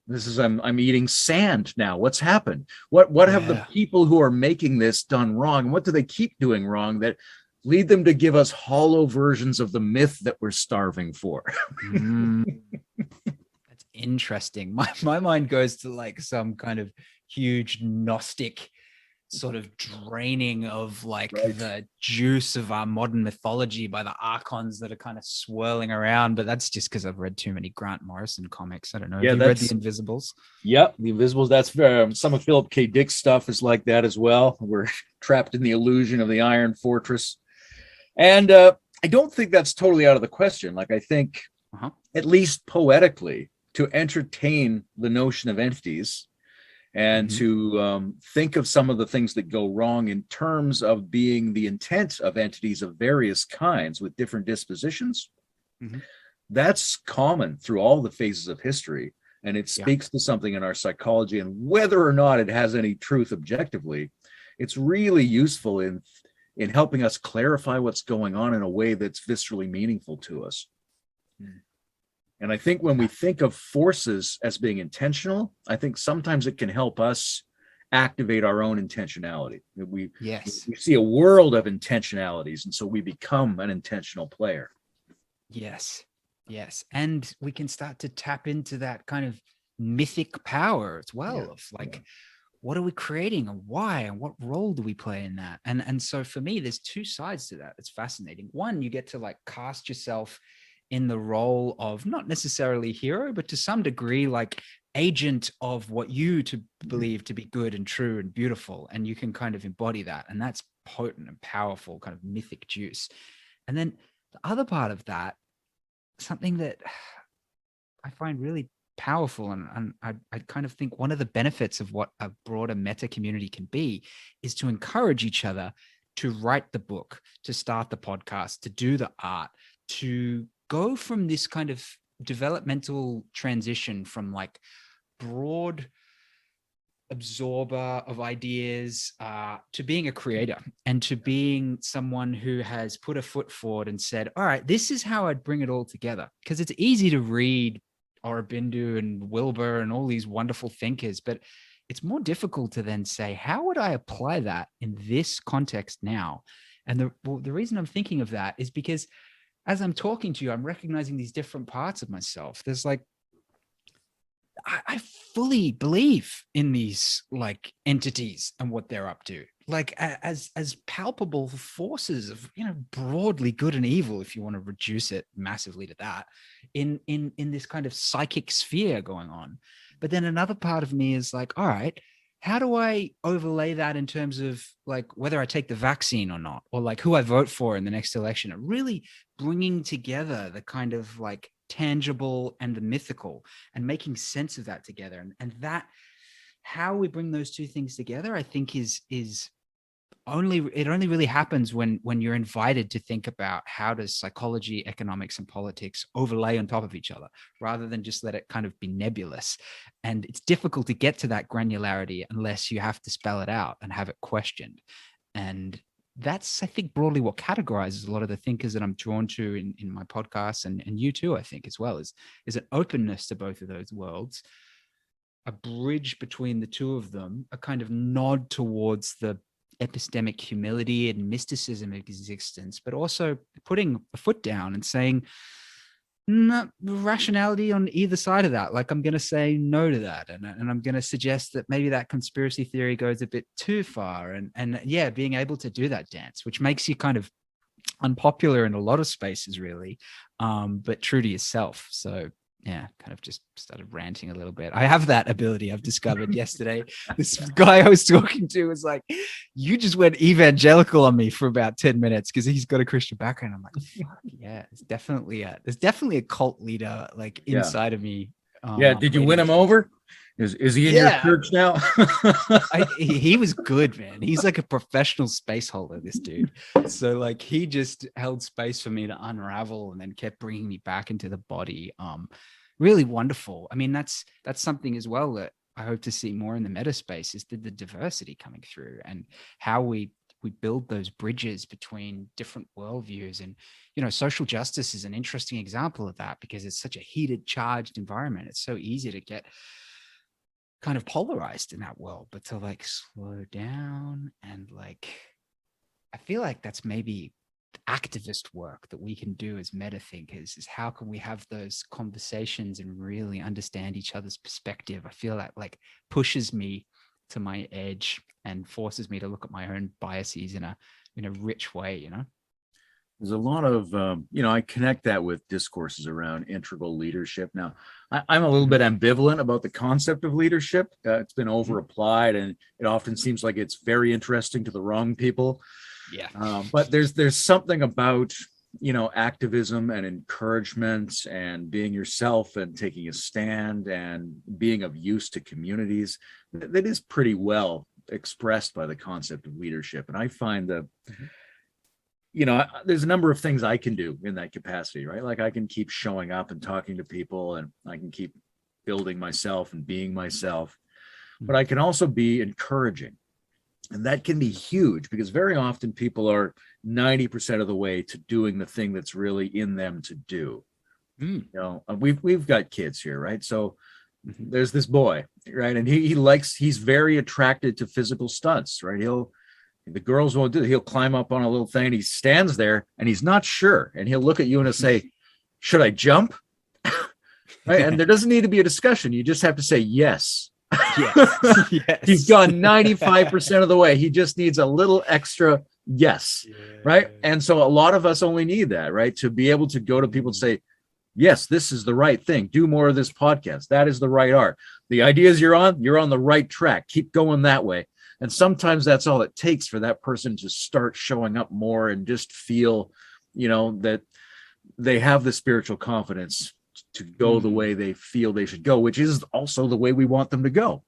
Speaker 1: I'm eating sand now. What's happened? What have the people who are making this done wrong? And what do they keep doing wrong that lead them to give us hollow versions of the myth that we're starving for?
Speaker 2: That's interesting. My mind goes to like some kind of huge Gnostic sort of draining of like the juice of our modern mythology by the archons that are kind of swirling around. But that's just because I've read too many Grant Morrison comics. I don't know. Have you read The Invisibles? Yep,
Speaker 1: The Invisibles. That's some of Philip K. Dick's stuff is like that as well. We're trapped in the illusion of the Iron Fortress. And I don't think that's totally out of the question. Like, I think at least poetically, to entertain the notion of entities and to think of some of the things that go wrong in terms of being the intent of entities of various kinds with different dispositions, that's common through all the phases of history. And it speaks to something in our psychology, and whether or not it has any truth objectively, it's really useful in helping us clarify what's going on in a way that's viscerally meaningful to us. And I think when we think of forces as being intentional, I think sometimes it can help us activate our own intentionality. We see a world of intentionalities, and so we become an intentional player.
Speaker 2: Yes. And we can start to tap into that kind of mythic power as well of like, what are we creating and why, and what role do we play in that? And so for me, there's two sides to that. It's fascinating. One, you get to like cast yourself in the role of not necessarily hero, but to some degree, like agent of what you to believe to be good and true and beautiful. And you can kind of embody that. And that's potent and powerful kind of mythic juice. And then the other part of that, something that I find really powerful, and I kind of think one of the benefits of what a broader meta community can be is to encourage each other to write the book, to start the podcast, to do the art, to go from this kind of developmental transition from like broad absorber of ideas to being a creator, and to being someone who has put a foot forward and said, all right, this is how I'd bring it all together. Because it's easy to read Aurobindo and Wilbur and all these wonderful thinkers, but it's more difficult to then say, how would I apply that in this context now? And the reason I'm thinking of that is because as I'm talking to you, I'm recognizing these different parts of myself. There's like, I fully believe in these like entities and what they're up to, like as palpable forces of, broadly good and evil, if you want to reduce it massively to that, in this kind of psychic sphere going on. But then another part of me is like, all right, how do I overlay that in terms of like whether I take the vaccine or not, or like who I vote for in the next election, and really bringing together the kind of like tangible and the mythical and making sense of that together. And that, how we bring those two things together, I think is only really happens when you're invited to think about how does psychology, economics, and politics overlay on top of each other, rather than just let it kind of be nebulous. And it's difficult to get to that granularity unless you have to spell it out and have it questioned. And that's, I think, broadly what categorizes a lot of the thinkers that I'm drawn to in my podcast, and you too, I think, as well, is an openness to both of those worlds, a bridge between the two of them, a kind of nod towards the epistemic humility and mysticism of existence, but also putting a foot down and saying, no, rationality on either side of that. Like, I'm going to say no to that. And I'm going to suggest that maybe that conspiracy theory goes a bit too far. And yeah, being able to do that dance, which makes you kind of unpopular in a lot of spaces, really, but true to yourself. So yeah, kind of just started ranting a little bit. I have that ability, I've discovered yesterday. This guy I was talking to was like, you just went evangelical on me for about 10 minutes because he's got a Christian background. I'm like, fuck yeah, there's definitely a cult leader like inside of me.
Speaker 1: Did you win him over? Is he in your church now?
Speaker 2: He was good, man. He's like a professional space holder, this dude. So like he just held space for me to unravel and then kept bringing me back into the body. Really wonderful. I mean, that's something as well that I hope to see more in the meta space, is the diversity coming through and how we build those bridges between different worldviews. And, social justice is an interesting example of that because it's such a heated, charged environment. It's so easy to get kind of polarized in that world, but to like slow down and like, I feel like that's maybe activist work that we can do as meta thinkers, is how can we have those conversations and really understand each other's perspective. I feel that like pushes me to my edge and forces me to look at my own biases in a rich way.
Speaker 1: There's a lot of, I connect that with discourses around integral leadership. Now, I'm a little bit ambivalent about the concept of leadership. It's been over applied, and it often seems like it's very interesting to the wrong people.
Speaker 2: Yeah.
Speaker 1: But there's something about, activism and encouragement and being yourself and taking a stand and being of use to communities that is pretty well expressed by the concept of leadership. And I find that, there's a number of things I can do in that capacity, right? Like I can keep showing up and talking to people, and I can keep building myself and being myself, but I can also be encouraging. And that can be huge because very often people are 90% of the way to doing the thing that's really in them to do. We've got kids here, right? So there's this boy, right? And he's very attracted to physical stunts, right? The girls won't do it. He'll climb up on a little thing and he stands there and he's not sure. And he'll look at you and he'll say, should I jump? Right? And there doesn't need to be a discussion. You just have to say yes. Yes. He's gone 95% of the way. He just needs a little extra yes. Right. And so a lot of us only need that, right? To be able to go to people and say, yes, this is the right thing. Do more of this podcast. That is the right art. The ideas you're on the right track. Keep going that way. And sometimes that's all it takes for that person to start showing up more and just feel, that they have the spiritual confidence to go the way they feel they should go, which is also the way we want them to go.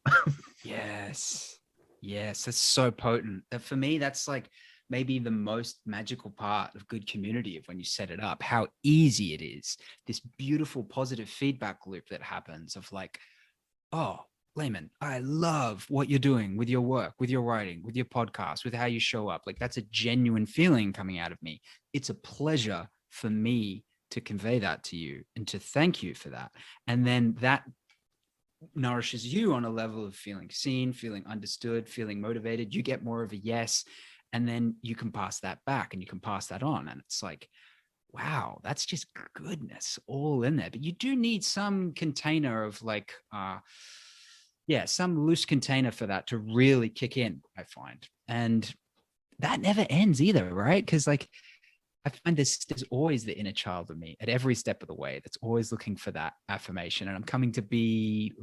Speaker 2: Yes, that's so potent. For me, that's like maybe the most magical part of good community, of when you set it up, how easy it is. This beautiful positive feedback loop that happens of like, oh, Layman, I love what you're doing with your work, with your writing, with your podcast, with how you show up. Like that's a genuine feeling coming out of me. It's a pleasure for me to convey that to you and to thank you for that. And then that nourishes you on a level of feeling seen, feeling understood, feeling motivated. You get more of a yes. And then you can pass that back and you can pass that on. And it's like, wow, that's just goodness all in there. But you do need some container of like, some loose container for that to really kick in, I find. And that never ends either, right? Because like, I find there's always the inner child of me at every step of the way that's always looking for that affirmation. And I'm coming to peace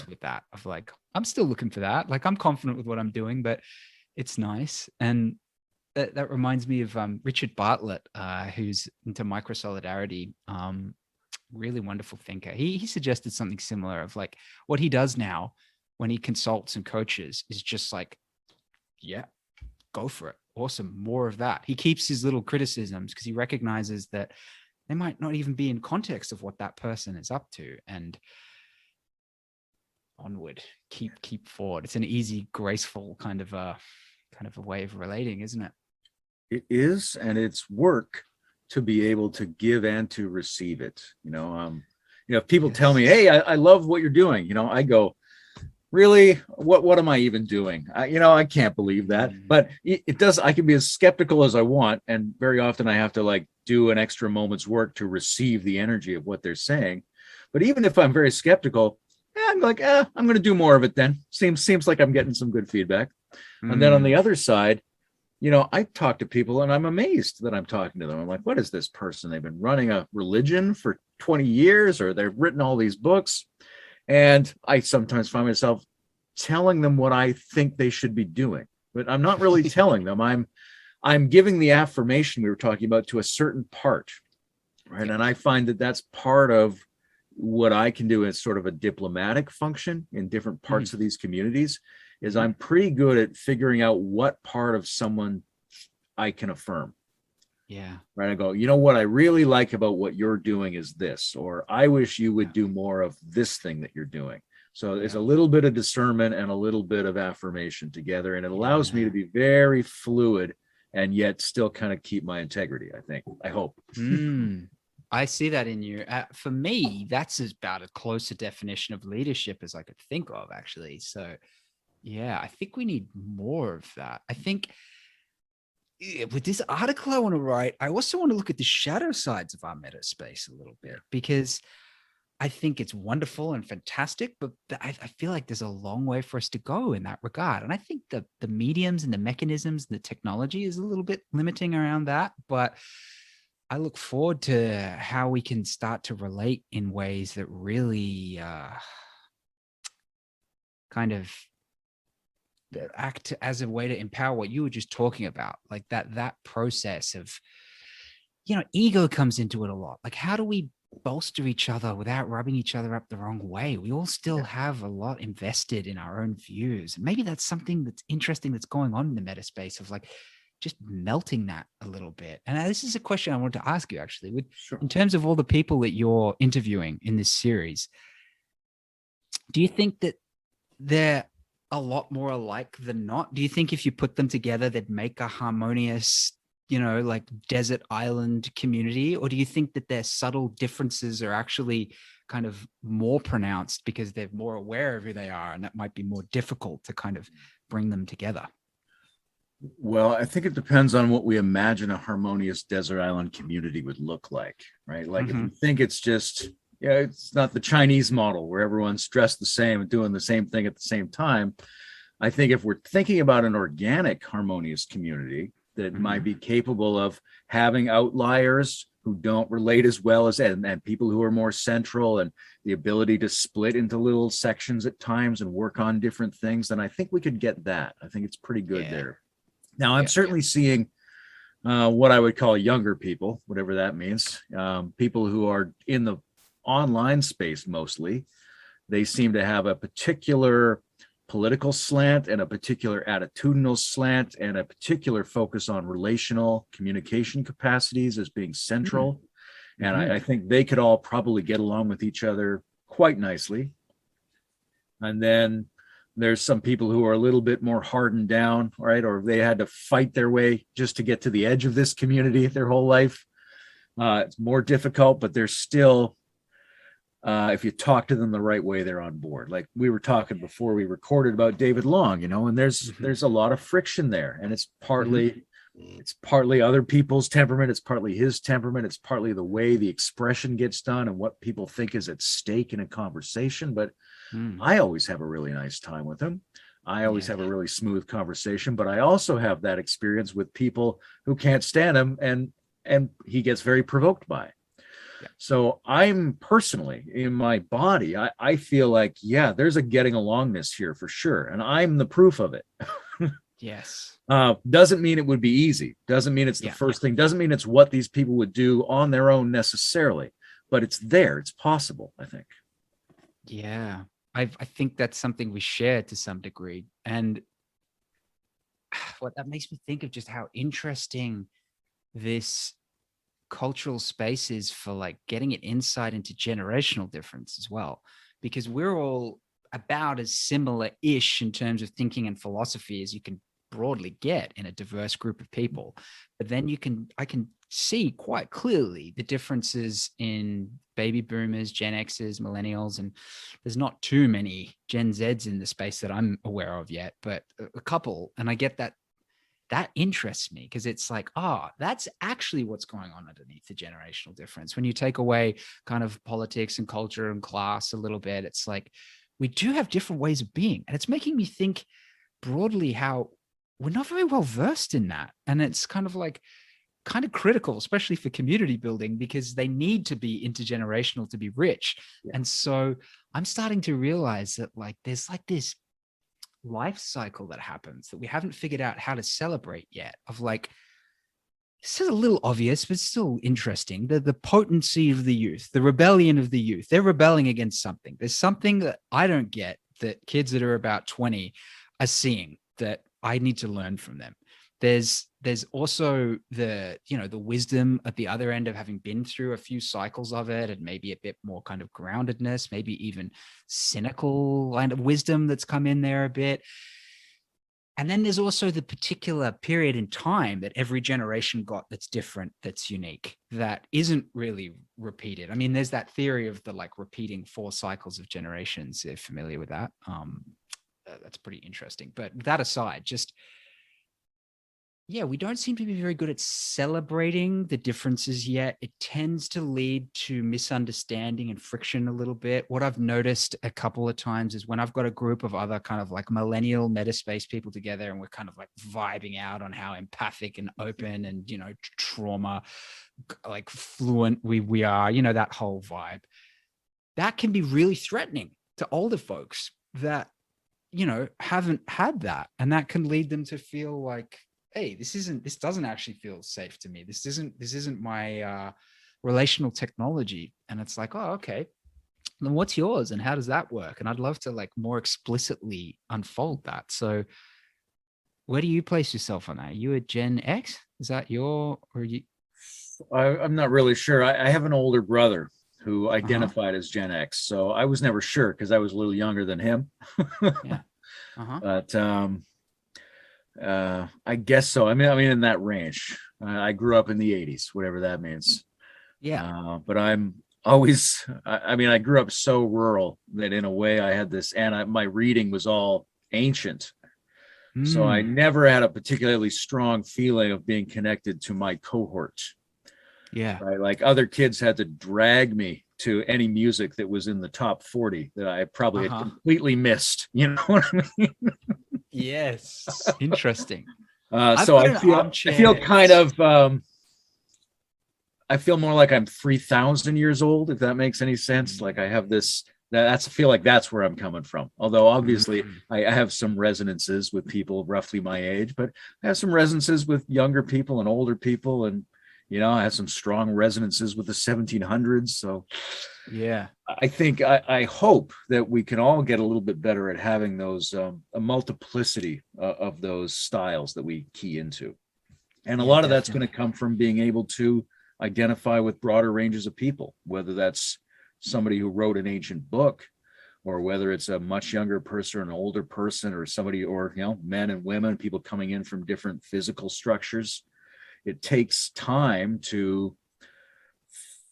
Speaker 2: with that, of like, I'm still looking for that. Like I'm confident with what I'm doing, but it's nice. And that reminds me of Richard Bartlett, who's into microsolidarity, really wonderful thinker. He suggested something similar of like what he does now when he consults and coaches is just like, yeah, go for it. Awesome. More of that. He keeps his little criticisms because he recognizes that they might not even be in context of what that person is up to. And onward, keep forward. It's an easy, graceful kind of a way of relating, isn't it?
Speaker 1: It is, and it's work to be able to give and to receive it. If people tell me, hey, I love what you're doing, I go, really, what am I even doing? I can't believe that. But it does. I can be as skeptical as I want, and very often I have to like do an extra moment's work to receive the energy of what they're saying. But even if I'm very skeptical, I'm like, I'm going to do more of it then. Seems like I'm getting some good feedback. And then on the other side, I talk to people and I'm amazed that I'm talking to them. I'm like, what is this person? They've been running a religion for 20 years, or they've written all these books. And I sometimes find myself telling them what I think they should be doing, but I'm not really telling them. I'm giving the affirmation we were talking about to a certain part, right? And I find that that's part of what I can do as sort of a diplomatic function in different parts of these communities. Is I'm pretty good at figuring out what part of someone I can affirm.
Speaker 2: Yeah.
Speaker 1: Right. I go, what I really like about what you're doing is this, or I wish you would do more of this thing that you're doing. So it's a little bit of discernment and a little bit of affirmation together. And it allows me to be very fluid and yet still kind of keep my integrity, I hope.
Speaker 2: I see that in you. For me, that's about a closer definition of leadership as I could think of, actually. So yeah, I think we need more of that. I think with this article I want to write, I also want to look at the shadow sides of our meta space a little bit, because I think it's wonderful and fantastic, but I feel like there's a long way for us to go in that regard. And I think the mediums and the mechanisms and the technology is a little bit limiting around that, but I look forward to how we can start to relate in ways that really kind of act as a way to empower what you were just talking about, like that process of, ego comes into it a lot. Like, how do we bolster each other without rubbing each other up the wrong way? We all still have a lot invested in our own views. And maybe that's something that's interesting that's going on in the meta space of like just melting that a little bit. And this is a question I wanted to ask you, actually, in terms of all the people that you're interviewing in this series, do you think that they're a lot more alike than not? Do you think if you put them together, they'd make a harmonious, like desert island community? Or do you think that their subtle differences are actually kind of more pronounced because they're more aware of who they are, and that might be more difficult to kind of bring them together?
Speaker 1: Well, I think it depends on what we imagine a harmonious desert island community would look like, right? Like if you think it's just, it's not the Chinese model where everyone's dressed the same and doing the same thing at the same time. I think if we're thinking about an organic, harmonious community that might be capable of having outliers who don't relate as well as, and people who are more central, and the ability to split into little sections at times and work on different things, then I think we could get that. I think it's pretty good there. Now, I'm certainly seeing what I would call younger people, whatever that means, people who are in the online space mostly. They seem to have a particular political slant and a particular attitudinal slant and a particular focus on relational communication capacities as being central. And I think they could all probably get along with each other quite nicely. And then there's some people who are a little bit more hardened down, right? Or they had to fight their way just to get to the edge of this community their whole life. It's more difficult, but they're still, if you talk to them the right way, they're on board. Like we were talking before we recorded about David Long, and there's a lot of friction there. And it's partly other people's temperament. It's partly his temperament. It's partly the way the expression gets done and what people think is at stake in a conversation. But I always have a really nice time with him. I always have a really smooth conversation, but I also have that experience with people who can't stand him and he gets very provoked by. So I'm personally in my body, I feel like, there's a getting alongness here for sure. And I'm the proof of it.
Speaker 2: Yes.
Speaker 1: Doesn't mean it would be easy. Doesn't mean it's the first thing. Doesn't mean it's what these people would do on their own necessarily, but it's there. It's possible, I think.
Speaker 2: Yeah. I think that's something we share to some degree. And what that makes me think of just how interesting this cultural space is for like getting an insight into generational difference as well, because we're all about as similar-ish in terms of thinking and philosophy as you can broadly get in a diverse group of people. But then I can see quite clearly the differences in baby boomers, Gen X's, millennials, and there's not too many Gen Zs in the space that I'm aware of yet, but a couple. And I get that interests me because it's like, that's actually what's going on underneath the generational difference. When you take away kind of politics and culture and class a little bit, it's like we do have different ways of being. And it's making me think broadly how we're not very well versed in that. And it's kind of critical, especially for community building, because they need to be intergenerational to be rich. Yeah. And so I'm starting to realize that there's this life cycle that happens that we haven't figured out how to celebrate yet, of this is a little obvious, but still interesting. The potency of the youth, the rebellion of the youth. They're rebelling against something. There's something that I don't get that kids that are about 20 are seeing that I need to learn from them. There's also the wisdom at the other end of having been through a few cycles of it, and maybe a bit more kind of groundedness, maybe even cynical kind of wisdom that's come in there a bit. And then there's also the particular period in time that every generation got that's different, that's unique, that isn't really repeated. I mean, there's that theory of the repeating 4 cycles of generations, if you're familiar with that. That's pretty interesting. But that aside, we don't seem to be very good at celebrating the differences yet. It tends to lead to misunderstanding and friction a little bit. What I've noticed a couple of times is when I've got a group of other kind of millennial metaspace people together, and we're kind of vibing out on how empathic and open and, trauma, fluent we are, that whole vibe. That can be really threatening to older folks that, haven't had that. And that can lead them to feel like, hey, this doesn't actually feel safe to me. This isn't my relational technology. And it's like, oh, okay, then what's yours and how does that work? And I'd love to more explicitly unfold that. So where do you place yourself on that? Are you a Gen X? Is that or are you?
Speaker 1: I'm not really sure. I have an older brother who identified as Gen X. So I was never sure because I was a little younger than him.
Speaker 2: Yeah.
Speaker 1: But I guess so. I mean, in that range. I grew up in the 80s, whatever that means.
Speaker 2: Yeah.
Speaker 1: But I'm always, I grew up so rural that in a way I had this, and my reading was all ancient. So I never had a particularly strong feeling of being connected to my cohort.
Speaker 2: Yeah.
Speaker 1: Right? Other kids had to drag me to any music that was in the top 40 that I probably had completely missed. You know what I mean?
Speaker 2: Yes. Interesting.
Speaker 1: So I feel kind of, I feel more like I'm 3,000 years old, if that makes any sense. I have this, I feel like that's where I'm coming from. Although obviously I have some resonances with people roughly my age, but I have some resonances with younger people and older people. And, I have some strong resonances with the 1700s. So
Speaker 2: yeah,
Speaker 1: I think, I hope that we can all get a little bit better at having those, a multiplicity of those styles that we key into. And a lot of that's going to come from being able to identify with broader ranges of people, whether that's somebody who wrote an ancient book, or whether it's a much younger person or an older person, or somebody, or, men and women, people coming in from different physical structures. It takes time to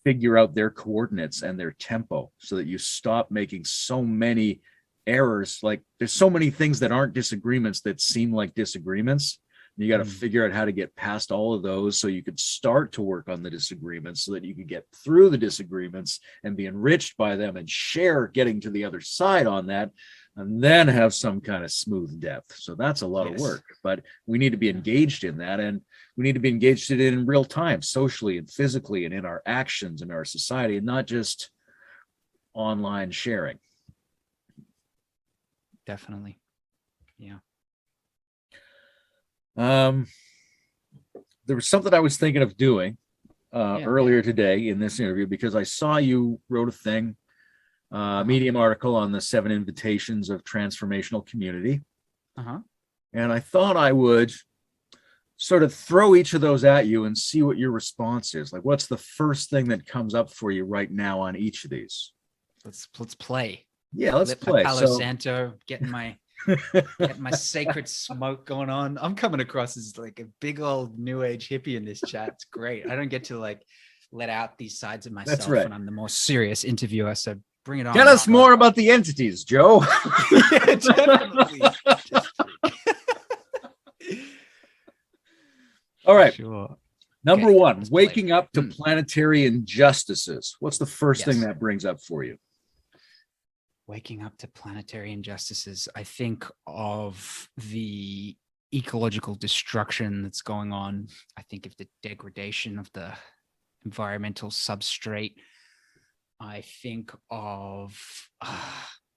Speaker 1: figure out their coordinates and their tempo so that you stop making so many errors. There's so many things that aren't disagreements that seem like disagreements. You got to figure out how to get past all of those so you could start to work on the disagreements so that you could get through the disagreements and be enriched by them and share getting to the other side on that, and then have some kind of smooth depth. So that's a lot of work, but we need to be engaged in that, and we need to be engaged in it in real time, socially and physically, and in our actions in our society, and not just online sharing.
Speaker 2: Definitely. Yeah.
Speaker 1: There was something I was thinking of doing earlier today in this interview, because I saw you wrote a thing, Medium article on the 7 invitations of transformational community. And I thought I would sort of throw each of those at you and see what your response is. What's the first thing that comes up for you right now on each of these?
Speaker 2: Let's play.
Speaker 1: Yeah, let's play.
Speaker 2: Palo Santo, getting my Get my sacred smoke going on. I'm coming across as like a big old new age hippie in this chat. It's great. I don't get to like let out these sides of
Speaker 1: That's
Speaker 2: myself
Speaker 1: right.
Speaker 2: when I'm the more serious interviewer. So bring it on.
Speaker 1: Tell us more about the entities, Joe.
Speaker 2: Yeah, definitely.
Speaker 1: All right.
Speaker 2: Sure.
Speaker 1: Number
Speaker 2: Okay,
Speaker 1: one,
Speaker 2: let's play.
Speaker 1: waking up to planetary injustices. What's the first thing
Speaker 2: Yes.
Speaker 1: that brings up for you?
Speaker 2: Waking up to planetary injustices. I think of the ecological destruction that's going on. I think of the degradation of the environmental substrate. I think of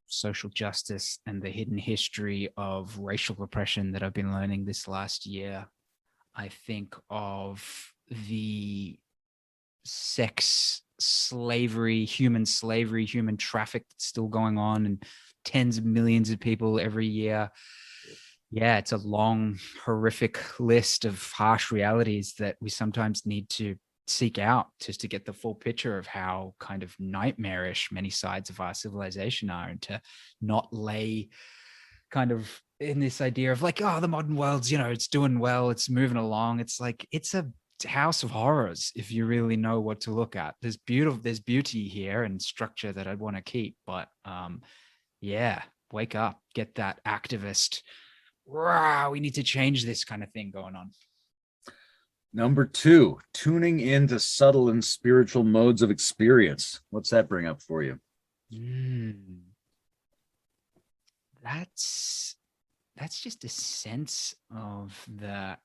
Speaker 2: social justice and the hidden history of racial repression that I've been learning this last year. I think of the sex slavery, human traffic that's still going on, and tens of millions of people every year. Yeah, it's a long, horrific list of harsh realities that we sometimes need to seek out just to get the full picture of how kind of nightmarish many sides of our civilization are, and to not lay kind of in this idea of like, oh, the modern world's, it's doing well, it's moving along. It's like, it's a house of horrors if you really know what to look at. There's beauty here and structure that I'd want to keep, but yeah, wake up, get that activist, we need to change this kind of thing going on.
Speaker 1: Number two, tuning into subtle and spiritual modes of experience. What's that bring up for you?
Speaker 2: That's just a sense of the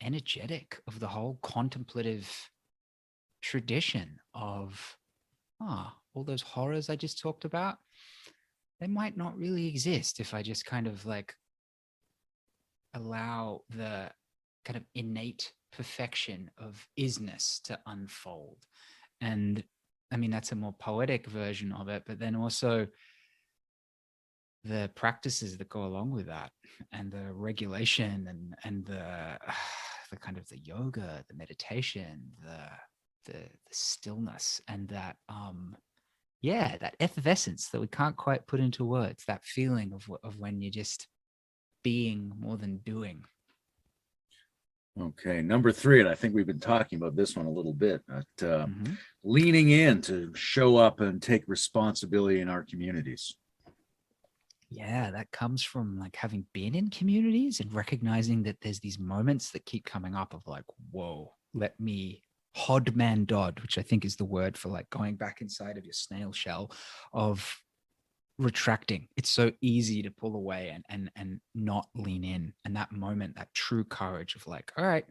Speaker 2: energetic of the whole contemplative tradition of all those horrors I just talked about. They might not really exist if I just kind of like allow the kind of innate perfection of isness to unfold. And I mean, that's a more poetic version of it, but then also the practices that go along with that, and the regulation, and the kind of the yoga, the meditation, the stillness, and that that effervescence that we can't quite put into words, that feeling of when you're just being more than doing.
Speaker 1: Okay, number three, and I think we've been talking about this one a little bit, but leaning in to show up and take responsibility in our communities.
Speaker 2: Yeah, that comes from like having been in communities and recognizing that there's these moments that keep coming up of like, whoa, let me hod man dod, which I think is the word for like going back inside of your snail shell, of retracting. It's so easy to pull away and not lean in. And that moment, that true courage of like, all right,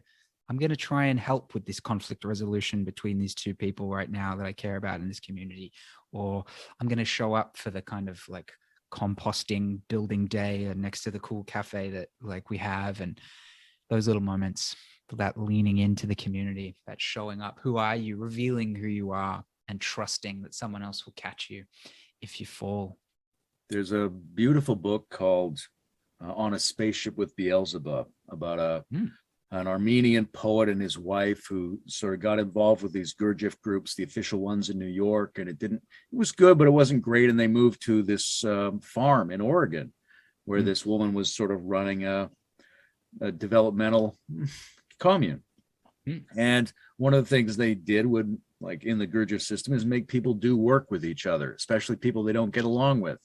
Speaker 2: I'm going to try and help with this conflict resolution between these two people right now that I care about in this community, or I'm going to show up for the kind of like composting building day next to the cool cafe that like we have. And those little moments, that leaning into the community, that showing up, who are you, revealing who you are, and trusting that someone else will catch you if you fall.
Speaker 1: There's a beautiful book called On a Spaceship with Beelzebub about an Armenian poet and his wife who sort of got involved with these Gurdjieff groups, the official ones in New York, and it was good, but it wasn't great. And they moved to this farm in Oregon where this woman was sort of running a developmental commune. And one of the things they did would, like in the Gurdjieff system, is make people do work with each other, especially people they don't get along with.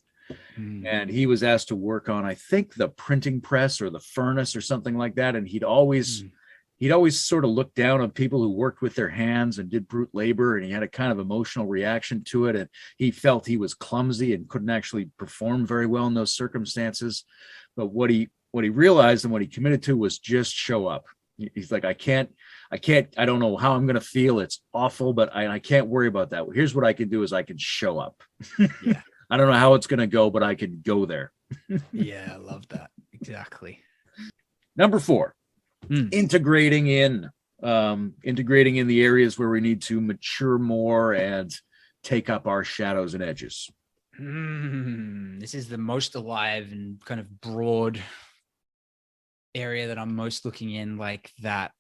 Speaker 1: And he was asked to work on, I think, the printing press or the furnace or something like that. And he'd always sort of look down on people who worked with their hands and did brute labor. And he had a kind of emotional reaction to it. And he felt he was clumsy and couldn't actually perform very well in those circumstances. But what he realized and what he committed to was just show up. He's like, I don't know how I'm going to feel. It's awful, but I can't worry about that. Here's what I can do is I can show up.
Speaker 2: Yeah.
Speaker 1: I don't know how it's going to go, but I can go there.
Speaker 2: Yeah, I love that. Exactly.
Speaker 1: Number 4, integrating in the areas where we need to mature more and take up our shadows and edges.
Speaker 2: This is the most alive and kind of broad area that I'm most looking in, like that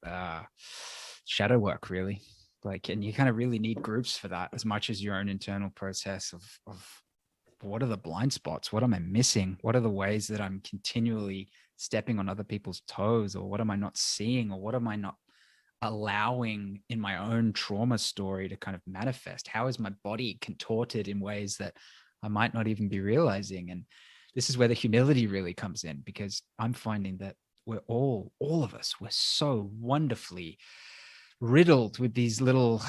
Speaker 2: shadow work, really. Like, and you kind of really need groups for that as much as your own internal process of what are the blind spots? What am I missing? What are the ways that I'm continually stepping on other people's toes? Or what am I not seeing? Or what am I not allowing in my own trauma story to kind of manifest? How is my body contorted in ways that I might not even be realizing? And this is where the humility really comes in, because I'm finding that we're all of us, we're so wonderfully riddled with these little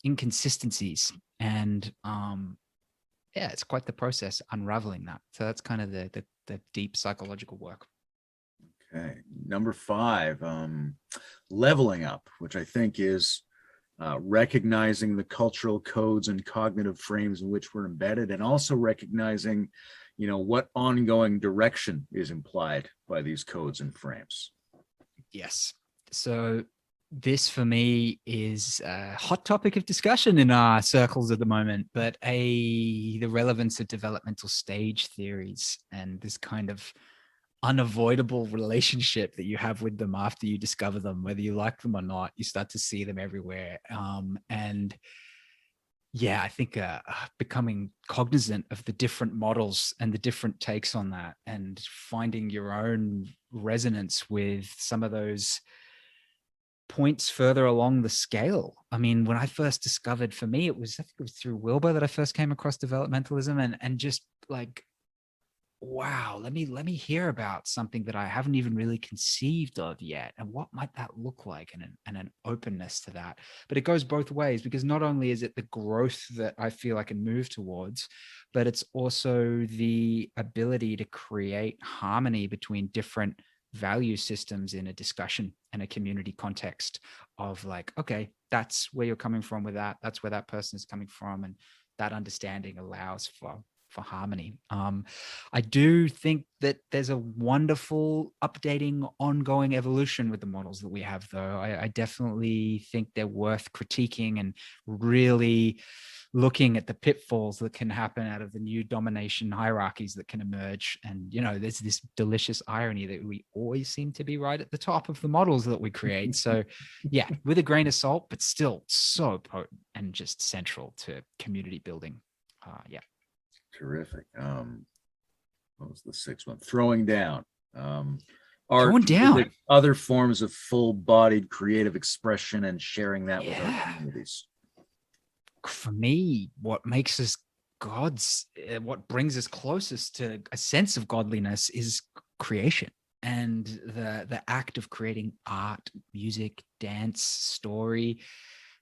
Speaker 2: inconsistencies. And yeah, it's quite the process unraveling that. So that's kind of the deep psychological work.
Speaker 1: Okay. Number 5, leveling up, which I think is recognizing the cultural codes and cognitive frames in which we're embedded, and also recognizing, what ongoing direction is implied by these codes and frames.
Speaker 2: Yes. So this for me is a hot topic of discussion in our circles at the moment, but the relevance of developmental stage theories and this kind of unavoidable relationship that you have with them after you discover them, whether you like them or not. You start to see them everywhere. And yeah, I think becoming cognizant of the different models and the different takes on that, and finding your own resonance with some of those points further along the scale. I mean, when I first discovered, for me, I think it was through Wilbur that I first came across developmentalism, and just like, wow, let me hear about something that I haven't even really conceived of yet, and what might that look like, and an openness to that. But it goes both ways, because not only is it the growth that I feel I can move towards, but it's also the ability to create harmony between different value systems in a discussion and a community context of like, okay, that's where you're coming from with that, that's where that person is coming from, and that understanding allows for harmony. I do think that there's a wonderful updating, ongoing evolution with the models that we have, though. I definitely think they're worth critiquing and really looking at the pitfalls that can happen out of the new domination hierarchies that can emerge. And, there's this delicious irony that we always seem to be right at the top of the models that we create. So yeah, with a grain of salt, but still so potent and just central to community building. Yeah.
Speaker 1: Terrific. What was the 6th one? Throwing down.
Speaker 2: Throwing down.
Speaker 1: Other forms of full-bodied creative expression and sharing that with our communities.
Speaker 2: For me, what makes us gods, what brings us closest to a sense of godliness, is creation, and the act of creating art, music, dance, story.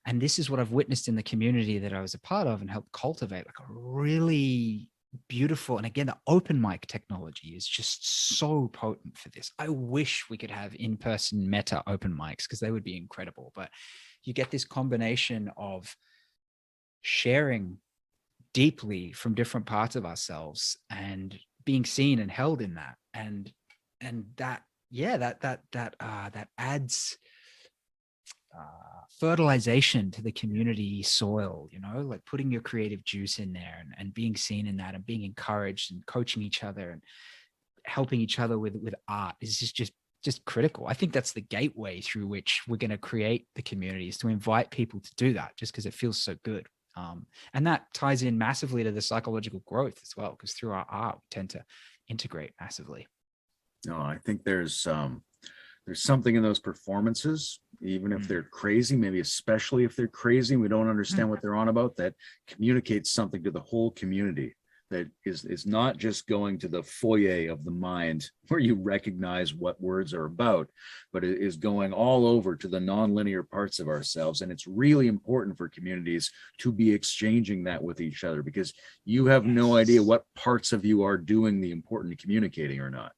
Speaker 2: And this is what I've witnessed in the community that I was a part of and helped cultivate, like a really beautiful, and again, the open mic technology is just so potent for this. I wish we could have in-person meta open mics, because they would be incredible. But you get this combination of sharing deeply from different parts of ourselves and being seen and held in that. And that, yeah, that adds fertilization to the community soil, like putting your creative juice in there and being seen in that, and being encouraged and coaching each other and helping each other with art is just critical. I think that's the gateway through which we're going to create the communities, to invite people to do that, just because it feels so good. And that ties in massively to the psychological growth as well, because through our art, we tend to integrate massively.
Speaker 1: No, I think there's something in those performances, even if they're crazy, maybe especially if they're crazy, we don't understand what they're on about, that communicates something to the whole community, that is not just going to the foyer of the mind where you recognize what words are about, but it is going all over to the nonlinear parts of ourselves. And it's really important for communities to be exchanging that with each other, because you have no idea what parts of you are doing the important communicating or not.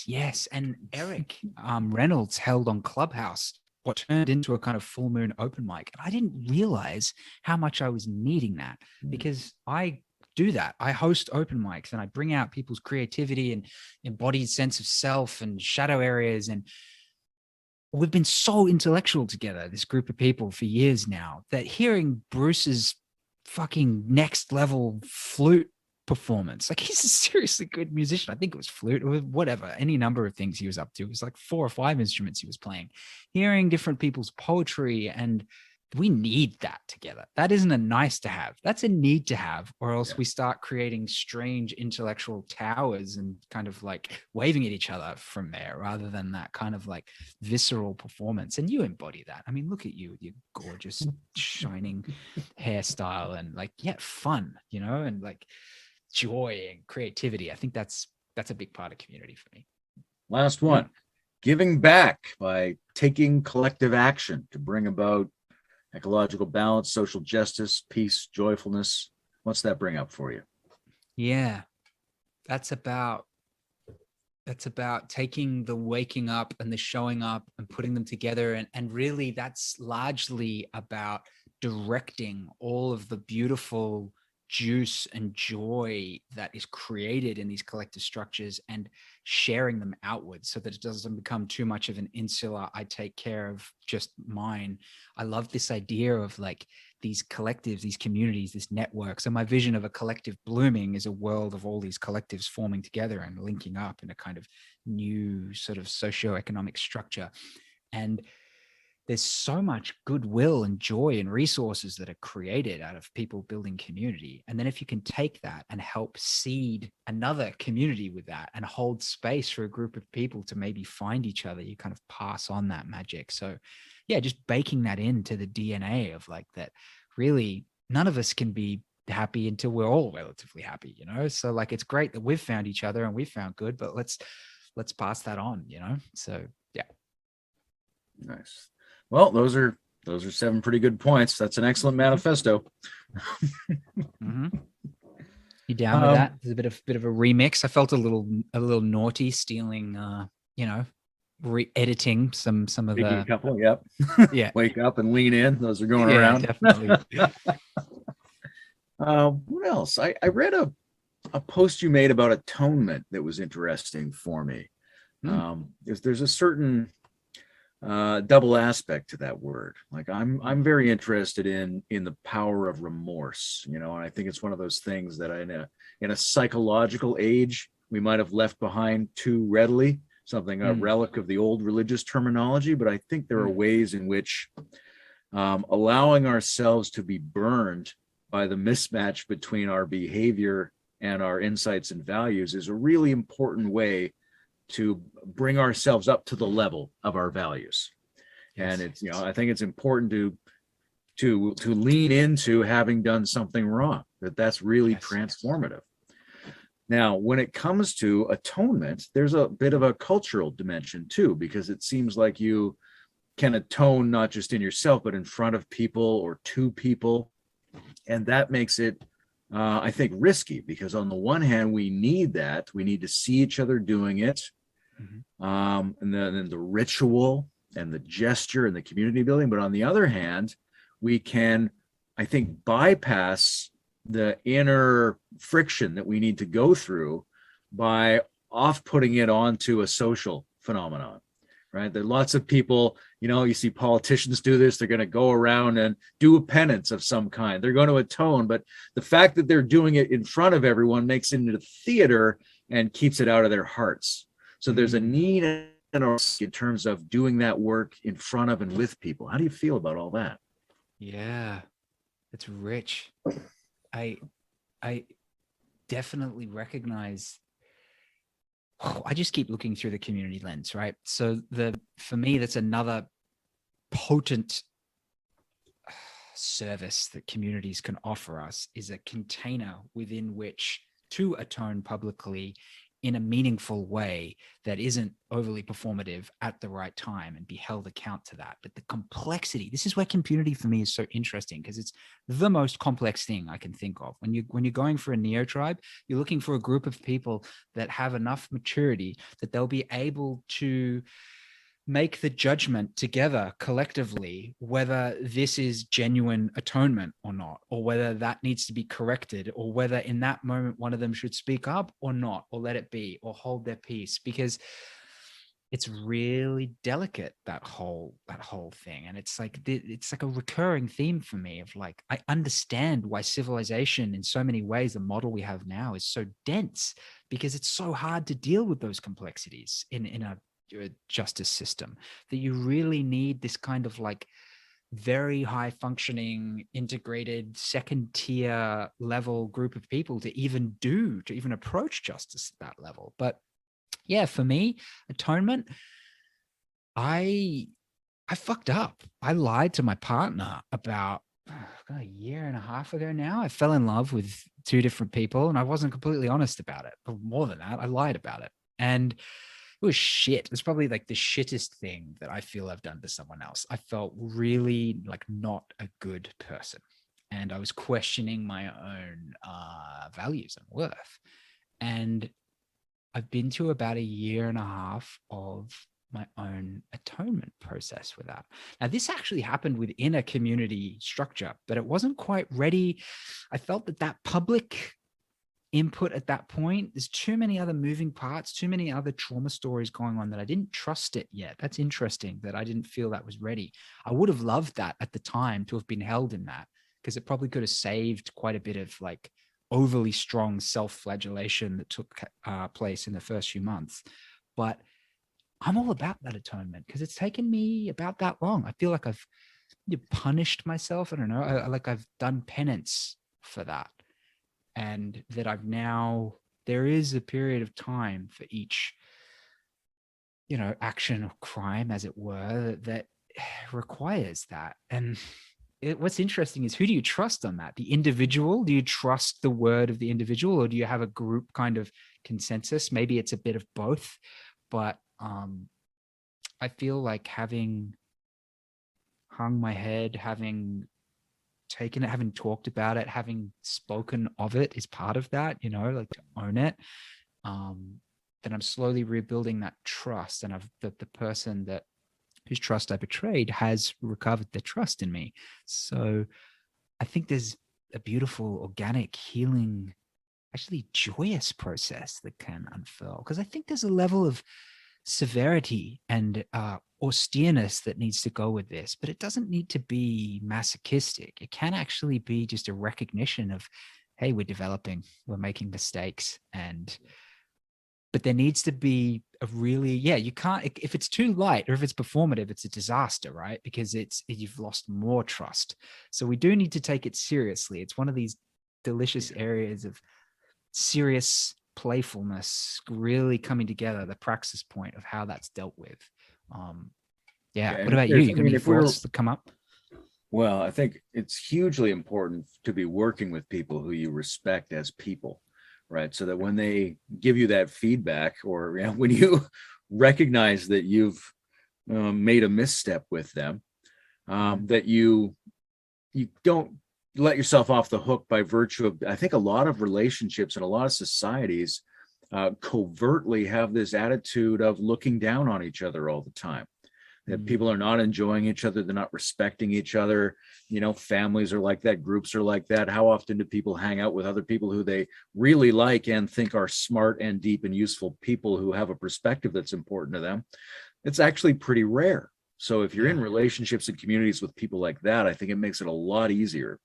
Speaker 2: Yes. And Eric Reynolds held on Clubhouse what turned into a kind of full moon open mic. And I didn't realize how much I was needing that, because I do that. I host open mics and I bring out people's creativity and embodied sense of self and shadow areas. And we've been so intellectual together, this group of people, for years now, that hearing Bruce's fucking next level flute performance, like, he's a seriously good musician. I think it was flute or whatever, any number of things he was up to. It was like 4 or 5 instruments he was playing. Hearing different people's poetry and we need that together. That isn't a nice to have. That's a need to have, or else we start creating strange intellectual towers and kind of like waving at each other from there, rather than that kind of like visceral performance. And you embody that. I mean, look at you with your gorgeous shining hairstyle and like, fun, and like joy and creativity. I think that's a big part of community for me.
Speaker 1: Last one, giving back by taking collective action to bring about ecological balance, social justice, peace, joyfulness. What's that bring up for you?
Speaker 2: Yeah, that's about taking the waking up and the showing up and putting them together. And really that's largely about directing all of the beautiful juice and joy that is created in these collective structures and sharing them outwards, so that it doesn't become too much of an insular, I take care of just mine. I love this idea of like these collectives, these communities, this network. So my vision of a collective blooming is a world of all these collectives forming together and linking up in a kind of new sort of socioeconomic structure. And there's so much goodwill and joy and resources that are created out of people building community. And then if you can take that and help seed another community with that and hold space for a group of people to maybe find each other, you kind of pass on that magic. So yeah, just baking that into the DNA of like that, really none of us can be happy until we're all relatively happy, So like, it's great that we've found each other and we've found good, but let's pass that on, So yeah.
Speaker 1: Nice. Well, those are 7 pretty good points. That's an excellent manifesto.
Speaker 2: Mm-hmm. You down with that? There's a bit of a remix. I felt a little naughty stealing, re-editing some of the
Speaker 1: couple. Yep.
Speaker 2: Yeah.
Speaker 1: Wake up and lean in. Those are going around.
Speaker 2: Definitely.
Speaker 1: What else? I read a post you made about atonement that was interesting for me. There's a certain double aspect to that word. Like I'm very interested in the power of remorse, and I think it's one of those things that in a psychological age we might have left behind too readily, something a relic of the old religious terminology. But I think there are ways in which allowing ourselves to be burned by the mismatch between our behavior and our insights and values is a really important way to bring ourselves up to the level of our values. Yes. And it's, I think it's important to lean into having done something wrong, that's really transformative. Now, when it comes to atonement, there's a bit of a cultural dimension too, because it seems like you can atone not just in yourself, but in front of people or to people. And that makes it, I think, risky, because on the one hand, we need to see each other doing it. And then the ritual and the gesture and the community building. But on the other hand, we can, I think, bypass the inner friction that we need to go through by off-putting it onto a social phenomenon, right? There are lots of people, you see politicians do this. They're going to go around and do a penance of some kind. They're going to atone, but the fact that they're doing it in front of everyone makes it into theater and keeps it out of their hearts. So there's a need in terms of doing that work in front of and with people. How do you feel about all that?
Speaker 2: Yeah, it's rich. I definitely recognize. I just keep looking through the community lens, right? So for me, that's another potent service that communities can offer us, is a container within which to atone publicly in a meaningful way that isn't overly performative at the right time, and be held account to that. But the complexity, this is where community for me is so interesting, because it's the most complex thing I can think of. When you're going for a neo-tribe, you're looking for a group of people that have enough maturity that they'll be able to make the judgment together collectively whether this is genuine atonement or not, or whether that needs to be corrected, or whether in that moment one of them should speak up or not, or let it be, or hold their peace, because it's really delicate, that whole thing. And it's like a recurring theme for me of like, I understand why civilization in so many ways, the model we have now, is so dense, because it's so hard to deal with those complexities in a justice system, that you really need this kind of like very high functioning, integrated, second tier level group of people to even approach justice at that level. But yeah, for me, atonement, I fucked up. I lied to my partner about a year and a half ago now. I fell in love with two different people and I wasn't completely honest about it. But more than that, I lied about it. And it was shit. It's probably like the shittest thing that I feel I've done to someone else. I felt really like not a good person. And I was questioning my own values and worth. And I've been to about a year and a half of my own atonement process with that. Now, this actually happened within a community structure, but it wasn't quite ready. I felt that public input at that point, there's too many other moving parts, too many other trauma stories going on that I didn't trust it yet. That's interesting that I didn't feel that was ready. I would have loved that at the time to have been held in that, because it probably could have saved quite a bit of like overly strong self-flagellation that took place in the first few months. But I'm all about that atonement because it's taken me about that long. I feel like I've punished myself. I don't know. Like I've done penance for that. And that I've now, there is a period of time for each, action or crime, as it were, that requires that. And what's interesting is, who do you trust on that? The individual? Do you trust the word of the individual, or do you have a group kind of consensus? Maybe it's a bit of both, but I feel like having hung my head, having taken it, having talked about it, having spoken of it is part of that, like to own it. Then I'm slowly rebuilding that trust, and the person whose trust I betrayed has recovered their trust in me. So I think there's a beautiful, organic, healing, actually joyous process that can unfurl, because I think there's a level of severity and austereness that needs to go with this, but it doesn't need to be masochistic. It can actually be just a recognition of, hey, we're developing, we're making mistakes, but there needs to be a really, you can't, if it's too light or if it's performative, it's a disaster, right? Because you've lost more trust. So we do need to take it seriously. It's one of these delicious areas of serious playfulness really coming together, the praxis point of how that's dealt with. What about you? You got any thoughts that come up?
Speaker 1: Well, I think it's hugely important to be working with people who you respect as people, right? So that when they give you that feedback, or when you recognize that you've made a misstep with them, that you don't let yourself off the hook by virtue of, I think a lot of relationships and a lot of societies covertly have this attitude of looking down on each other all the time. That people are not enjoying each other, they're not respecting each other. Families are like that, groups are like that. How often do people hang out with other people who they really like and think are smart and deep and useful people who have a perspective that's important to them? It's actually pretty rare. So if you're in relationships and communities with people like that, I think it makes it a lot easier,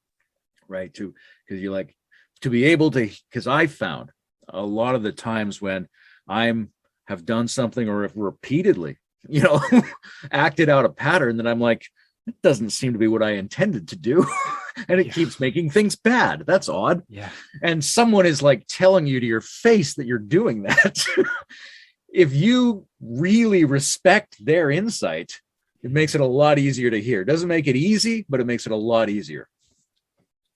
Speaker 1: right? Because you like to be able to, because I found a lot of the times when have done something or have repeatedly, acted out a pattern that I'm like, it doesn't seem to be what I intended to do. And it keeps making things bad. That's odd.
Speaker 2: Yeah.
Speaker 1: And someone is like telling you to your face that you're doing that. If you really respect their insight, it makes it a lot easier to hear. It doesn't make it easy, but it makes it a lot easier.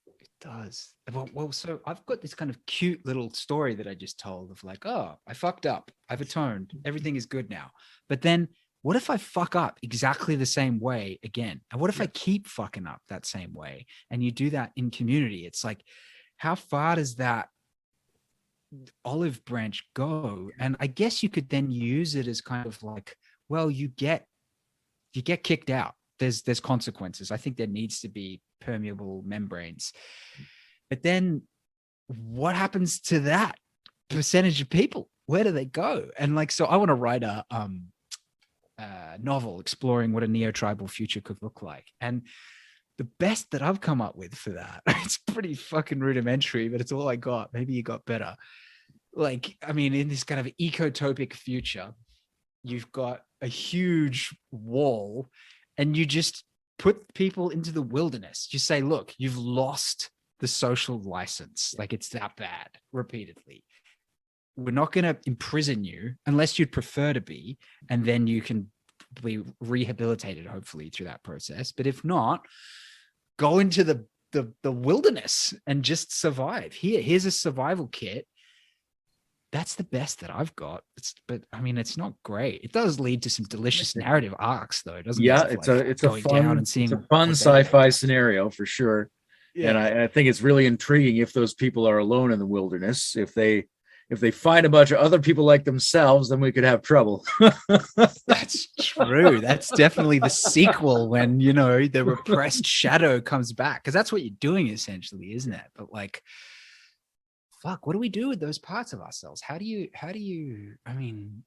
Speaker 2: It does. Well, so I've got this kind of cute little story that I just told of like, oh, I fucked up. I've atoned. Everything is good now. But then what if I fuck up exactly the same way again? And what if I keep fucking up that same way? And you do that in community. It's like, how far does that olive branch go? And I guess you could then use it as kind of like, well, you get kicked out. There's consequences. I think there needs to be permeable membranes. But then what happens to that percentage of people? Where do they go? And like, so I want to write a novel exploring what a neo-tribal future could look like. And the best that I've come up with for that, it's pretty fucking rudimentary, but it's all I got. Maybe you got better. Like, I mean, in this kind of ecotopic future, you've got a huge wall and you just put people into the wilderness. You say, look, you've lost the social license. Like, it's that bad repeatedly. We're not going to imprison you unless you'd prefer to be, and then you can be rehabilitated, hopefully, through that process. But if not, go into the wilderness and just survive. Here's a survival kit. That's the best that I've got. But I mean, it's not great. It does lead to some delicious narrative arcs, though, doesn't it?
Speaker 1: Yeah, it's a fun sci-fi scenario for sure. Yeah. And I think it's really intriguing if those people are alone in the wilderness. If they find a bunch of other people like themselves, then we could have trouble.
Speaker 2: That's true. That's definitely the sequel when, the repressed shadow comes back, because that's what you're doing essentially, isn't it? But like, fuck, what do we do with those parts of ourselves? How do you, I mean,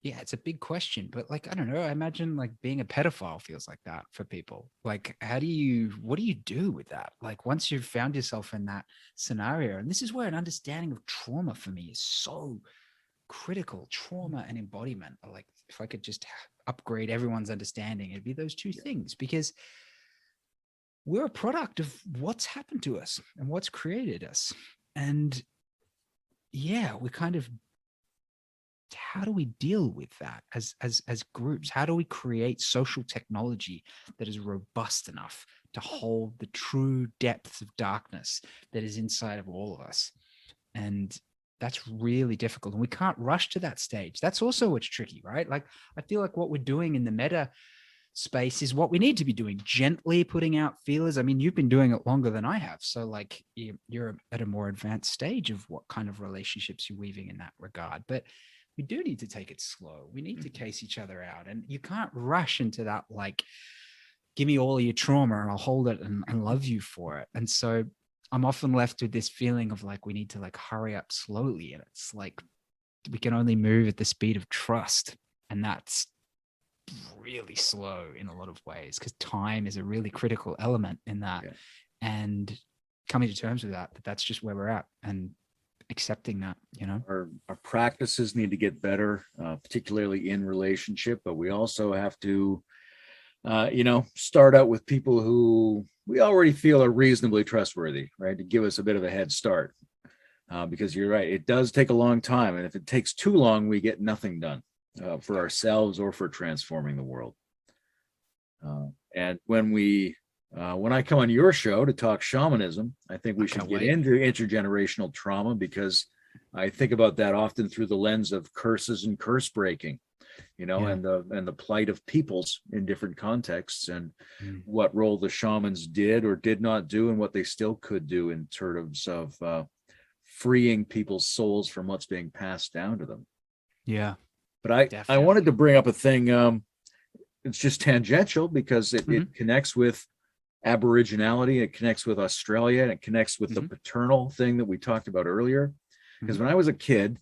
Speaker 2: yeah, it's a big question, but like, I don't know. I imagine like being a pedophile feels like that for people. Like, what do you do with that? Like, once you've found yourself in that scenario, and this is where an understanding of trauma for me is so critical. Trauma and embodiment are like, if I could just upgrade everyone's understanding, it'd be those two things, because we're a product of what's happened to us and what's created us. And yeah, we kind of, how do we deal with that as groups? How do we create social technology that is robust enough to hold the true depths of darkness that is inside of all of us? And that's really difficult. And we can't rush to that stage. That's also what's tricky, right? Like, I feel like what we're doing in the meta space is what we need to be doing, gently putting out feelers. I mean, you've been doing it longer than I have. So like, you're at a more advanced stage of what kind of relationships you're weaving in that regard. But we do need to take it slow. We need to case each other out. And you can't rush into that, like, give me all of your trauma and I'll hold it and love you for it. And so I'm often left with this feeling of like, we need to like hurry up slowly. And it's like, we can only move at the speed of trust. And that's really slow in a lot of ways, because time is a really critical element in that. Yeah. And coming to terms with that, that's just where we're at, and accepting that,
Speaker 1: our practices need to get better, particularly in relationship, but we also have to start out with people who we already feel are reasonably trustworthy, right, to give us a bit of a head start, because you're right, it does take a long time, and if it takes too long, we get nothing done for ourselves or for transforming the world. And when I come on your show to talk shamanism, I think we should get into intergenerational trauma, because I think about that often through the lens of curses and curse breaking, and the plight of peoples in different contexts, and what role the shamans did or did not do, and what they still could do in terms of freeing people's souls from what's being passed down to them.
Speaker 2: Yeah.
Speaker 1: But I wanted to bring up a thing. It's just tangential, because it connects with Aboriginality, it connects with Australia, and it connects with the paternal thing that we talked about earlier. Because when I was a kid,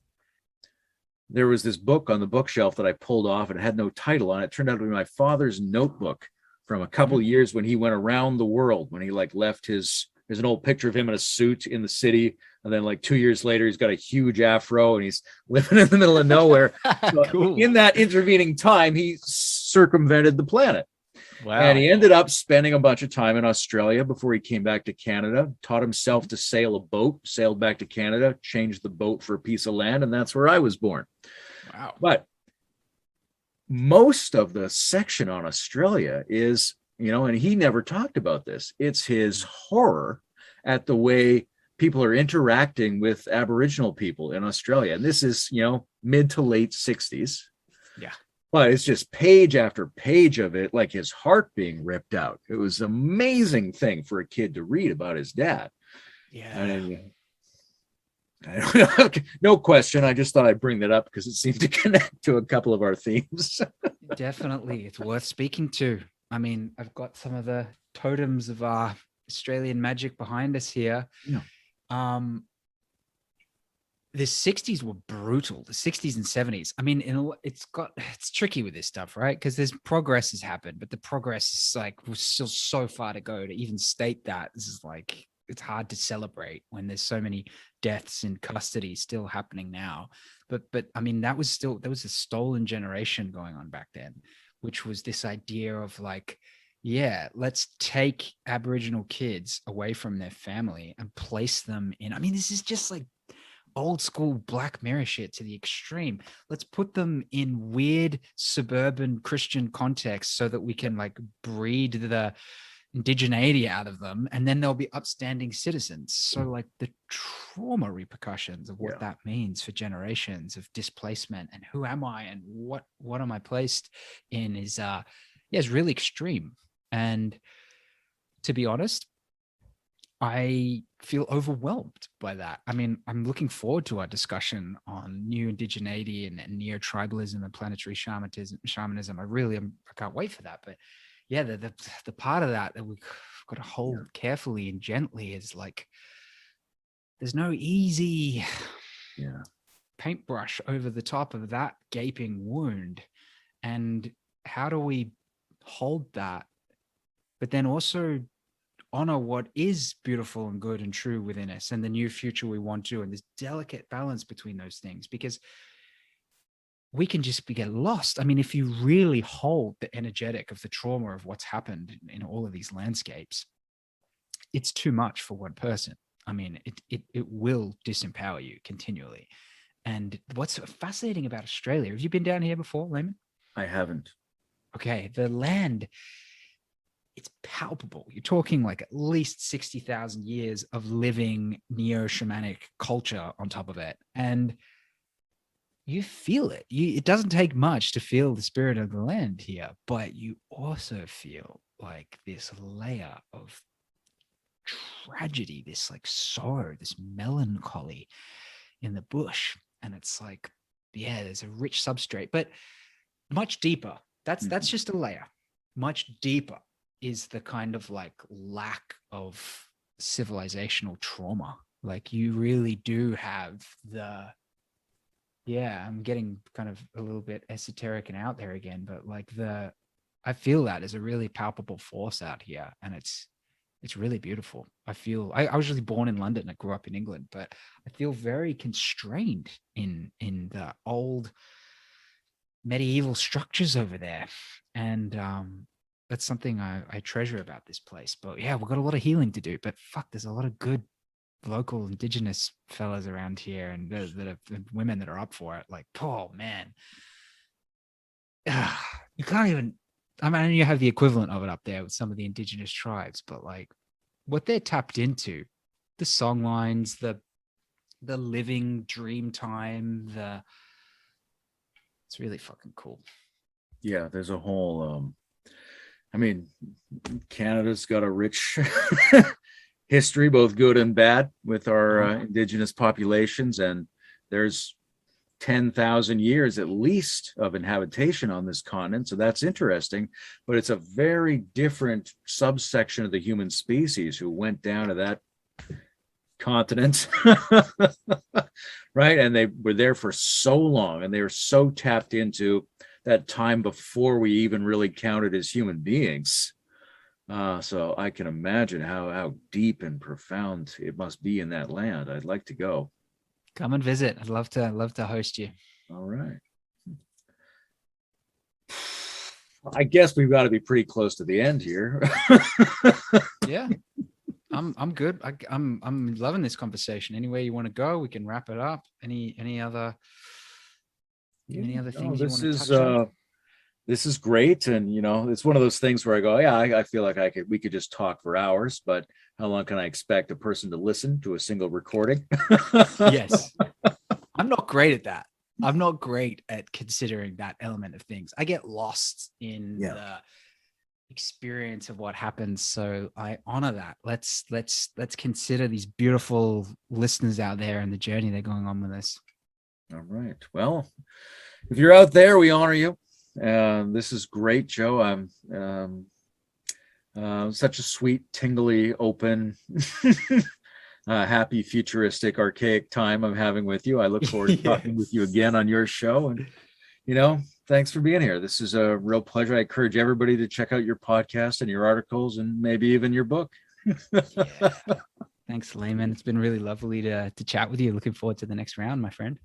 Speaker 1: there was this book on the bookshelf that I pulled off, and it had no title on it. It turned out to be my father's notebook from a couple of years when he went around the world, when he like left there's an old picture of him in a suit in the city. And then like 2 years later, he's got a huge afro and he's living in the middle of nowhere. So cool. In that intervening time, he circumvented the planet. Wow. And he ended up spending a bunch of time in Australia before he came back to Canada, taught himself to sail a boat, sailed back to Canada, changed the boat for a piece of land. And that's where I was born. Wow. But most of the section on Australia is, and he never talked about this. It's his horror at the way people are interacting with Aboriginal people in Australia. And this is, mid to late 60s. Yeah. But it's just page after page of it, like his heart being ripped out. It was an amazing thing for a kid to read about his dad. Yeah. And I don't know, no question. I just thought I'd bring that up because it seemed to connect to a couple of our themes.
Speaker 2: Definitely. It's worth speaking to. I mean, I've got some of the totems of our Australian magic behind us here. Yeah. The 60s were brutal, the 60s and 70s. I mean, it's tricky with this stuff, right? Because there's progress has happened, but the progress is like, we're still so far to go to even state that. This is like, it's hard to celebrate when there's so many deaths in custody still happening now. But I mean, there was a stolen generation going on back then, which was this idea of like, yeah, let's take Aboriginal kids away from their family and place them in. I mean, this is just like old school Black Mirror shit to the extreme. Let's put them in weird suburban Christian contexts so that we can like breed the indigeneity out of them, and then they'll be upstanding citizens. So like the trauma repercussions of what that means for generations of displacement and who am I and what am I placed in is really extreme. And to be honest, I feel overwhelmed by that. I mean, I'm looking forward to our discussion on new indigeneity and neo-tribalism and planetary shamanism. I can't wait for that. But yeah, the part of that we've got to hold carefully and gently is like, there's no easy paintbrush over the top of that gaping wound. And how do we hold that, but then also honor what is beautiful and good and true within us and the new future we want to, and this delicate balance between those things, because we can just get lost. I mean, if you really hold the energetic of the trauma of what's happened in all of these landscapes, it's too much for one person. I mean, it will disempower you continually. And what's fascinating about Australia, have you been down here before, Layman?
Speaker 1: I haven't.
Speaker 2: Okay, the land, it's palpable. You're talking like at least 60,000 years of living neo-shamanic culture on top of it. And you feel it. It doesn't take much to feel the spirit of the land here, but you also feel like this layer of tragedy, this like sorrow, this melancholy in the bush. And it's like, yeah, there's a rich substrate, but much deeper. That's just a layer. Much deeper is the kind of like lack of civilizational trauma. Like you really do have I'm getting kind of a little bit esoteric and out there again, but like I feel that as a really palpable force out here, and it's really beautiful. I was really born in London. I grew up in England, but I feel very constrained in the old medieval structures over there. And that's something I treasure about this place. But yeah, we've got a lot of healing to do, but fuck, there's a lot of good local indigenous fellas around here and women that are up for it. Like, oh man, you can't even, I mean, you have the equivalent of it up there with some of the indigenous tribes, but like what they're tapped into, the song lines, the living dream time, it's really fucking cool.
Speaker 1: Yeah, there's a whole I mean, Canada's got a rich history, both good and bad, with our indigenous populations, and there's 10,000 years at least of inhabitation on this continent, so that's interesting. But it's a very different subsection of the human species who went down to that continent, right? And they were there for so long, and they were so tapped into that time before we even really counted as human beings. So I can imagine how deep and profound it must be in that land. I'd like to go.
Speaker 2: Come and visit. I'd love to host you.
Speaker 1: All right. I guess we've got to be pretty close to the end here.
Speaker 2: Yeah, I'm good. I'm loving this conversation. Anywhere you want to go, we can wrap it up. Any other things you want to touch on?
Speaker 1: This is great, and it's one of those things where I go, yeah, I feel like we could just talk for hours, but how long can I expect a person to listen to a single recording?
Speaker 2: Yes. I'm not great at that. I'm not great at considering that element of things. I get lost in the experience of what happens. So I honor that. Let's consider these beautiful listeners out there and the journey they're going on with us.
Speaker 1: All right. Well, if you're out there, we honor you. This is great, Joe. I'm such a sweet, tingly, open, happy, futuristic, archaic time I'm having with you. I look forward to talking with you again on your show. And, thanks for being here. This is a real pleasure. I encourage everybody to check out your podcast and your articles and maybe even your book.
Speaker 2: Thanks, Layman. It's been really lovely to chat with you. Looking forward to the next round, my friend.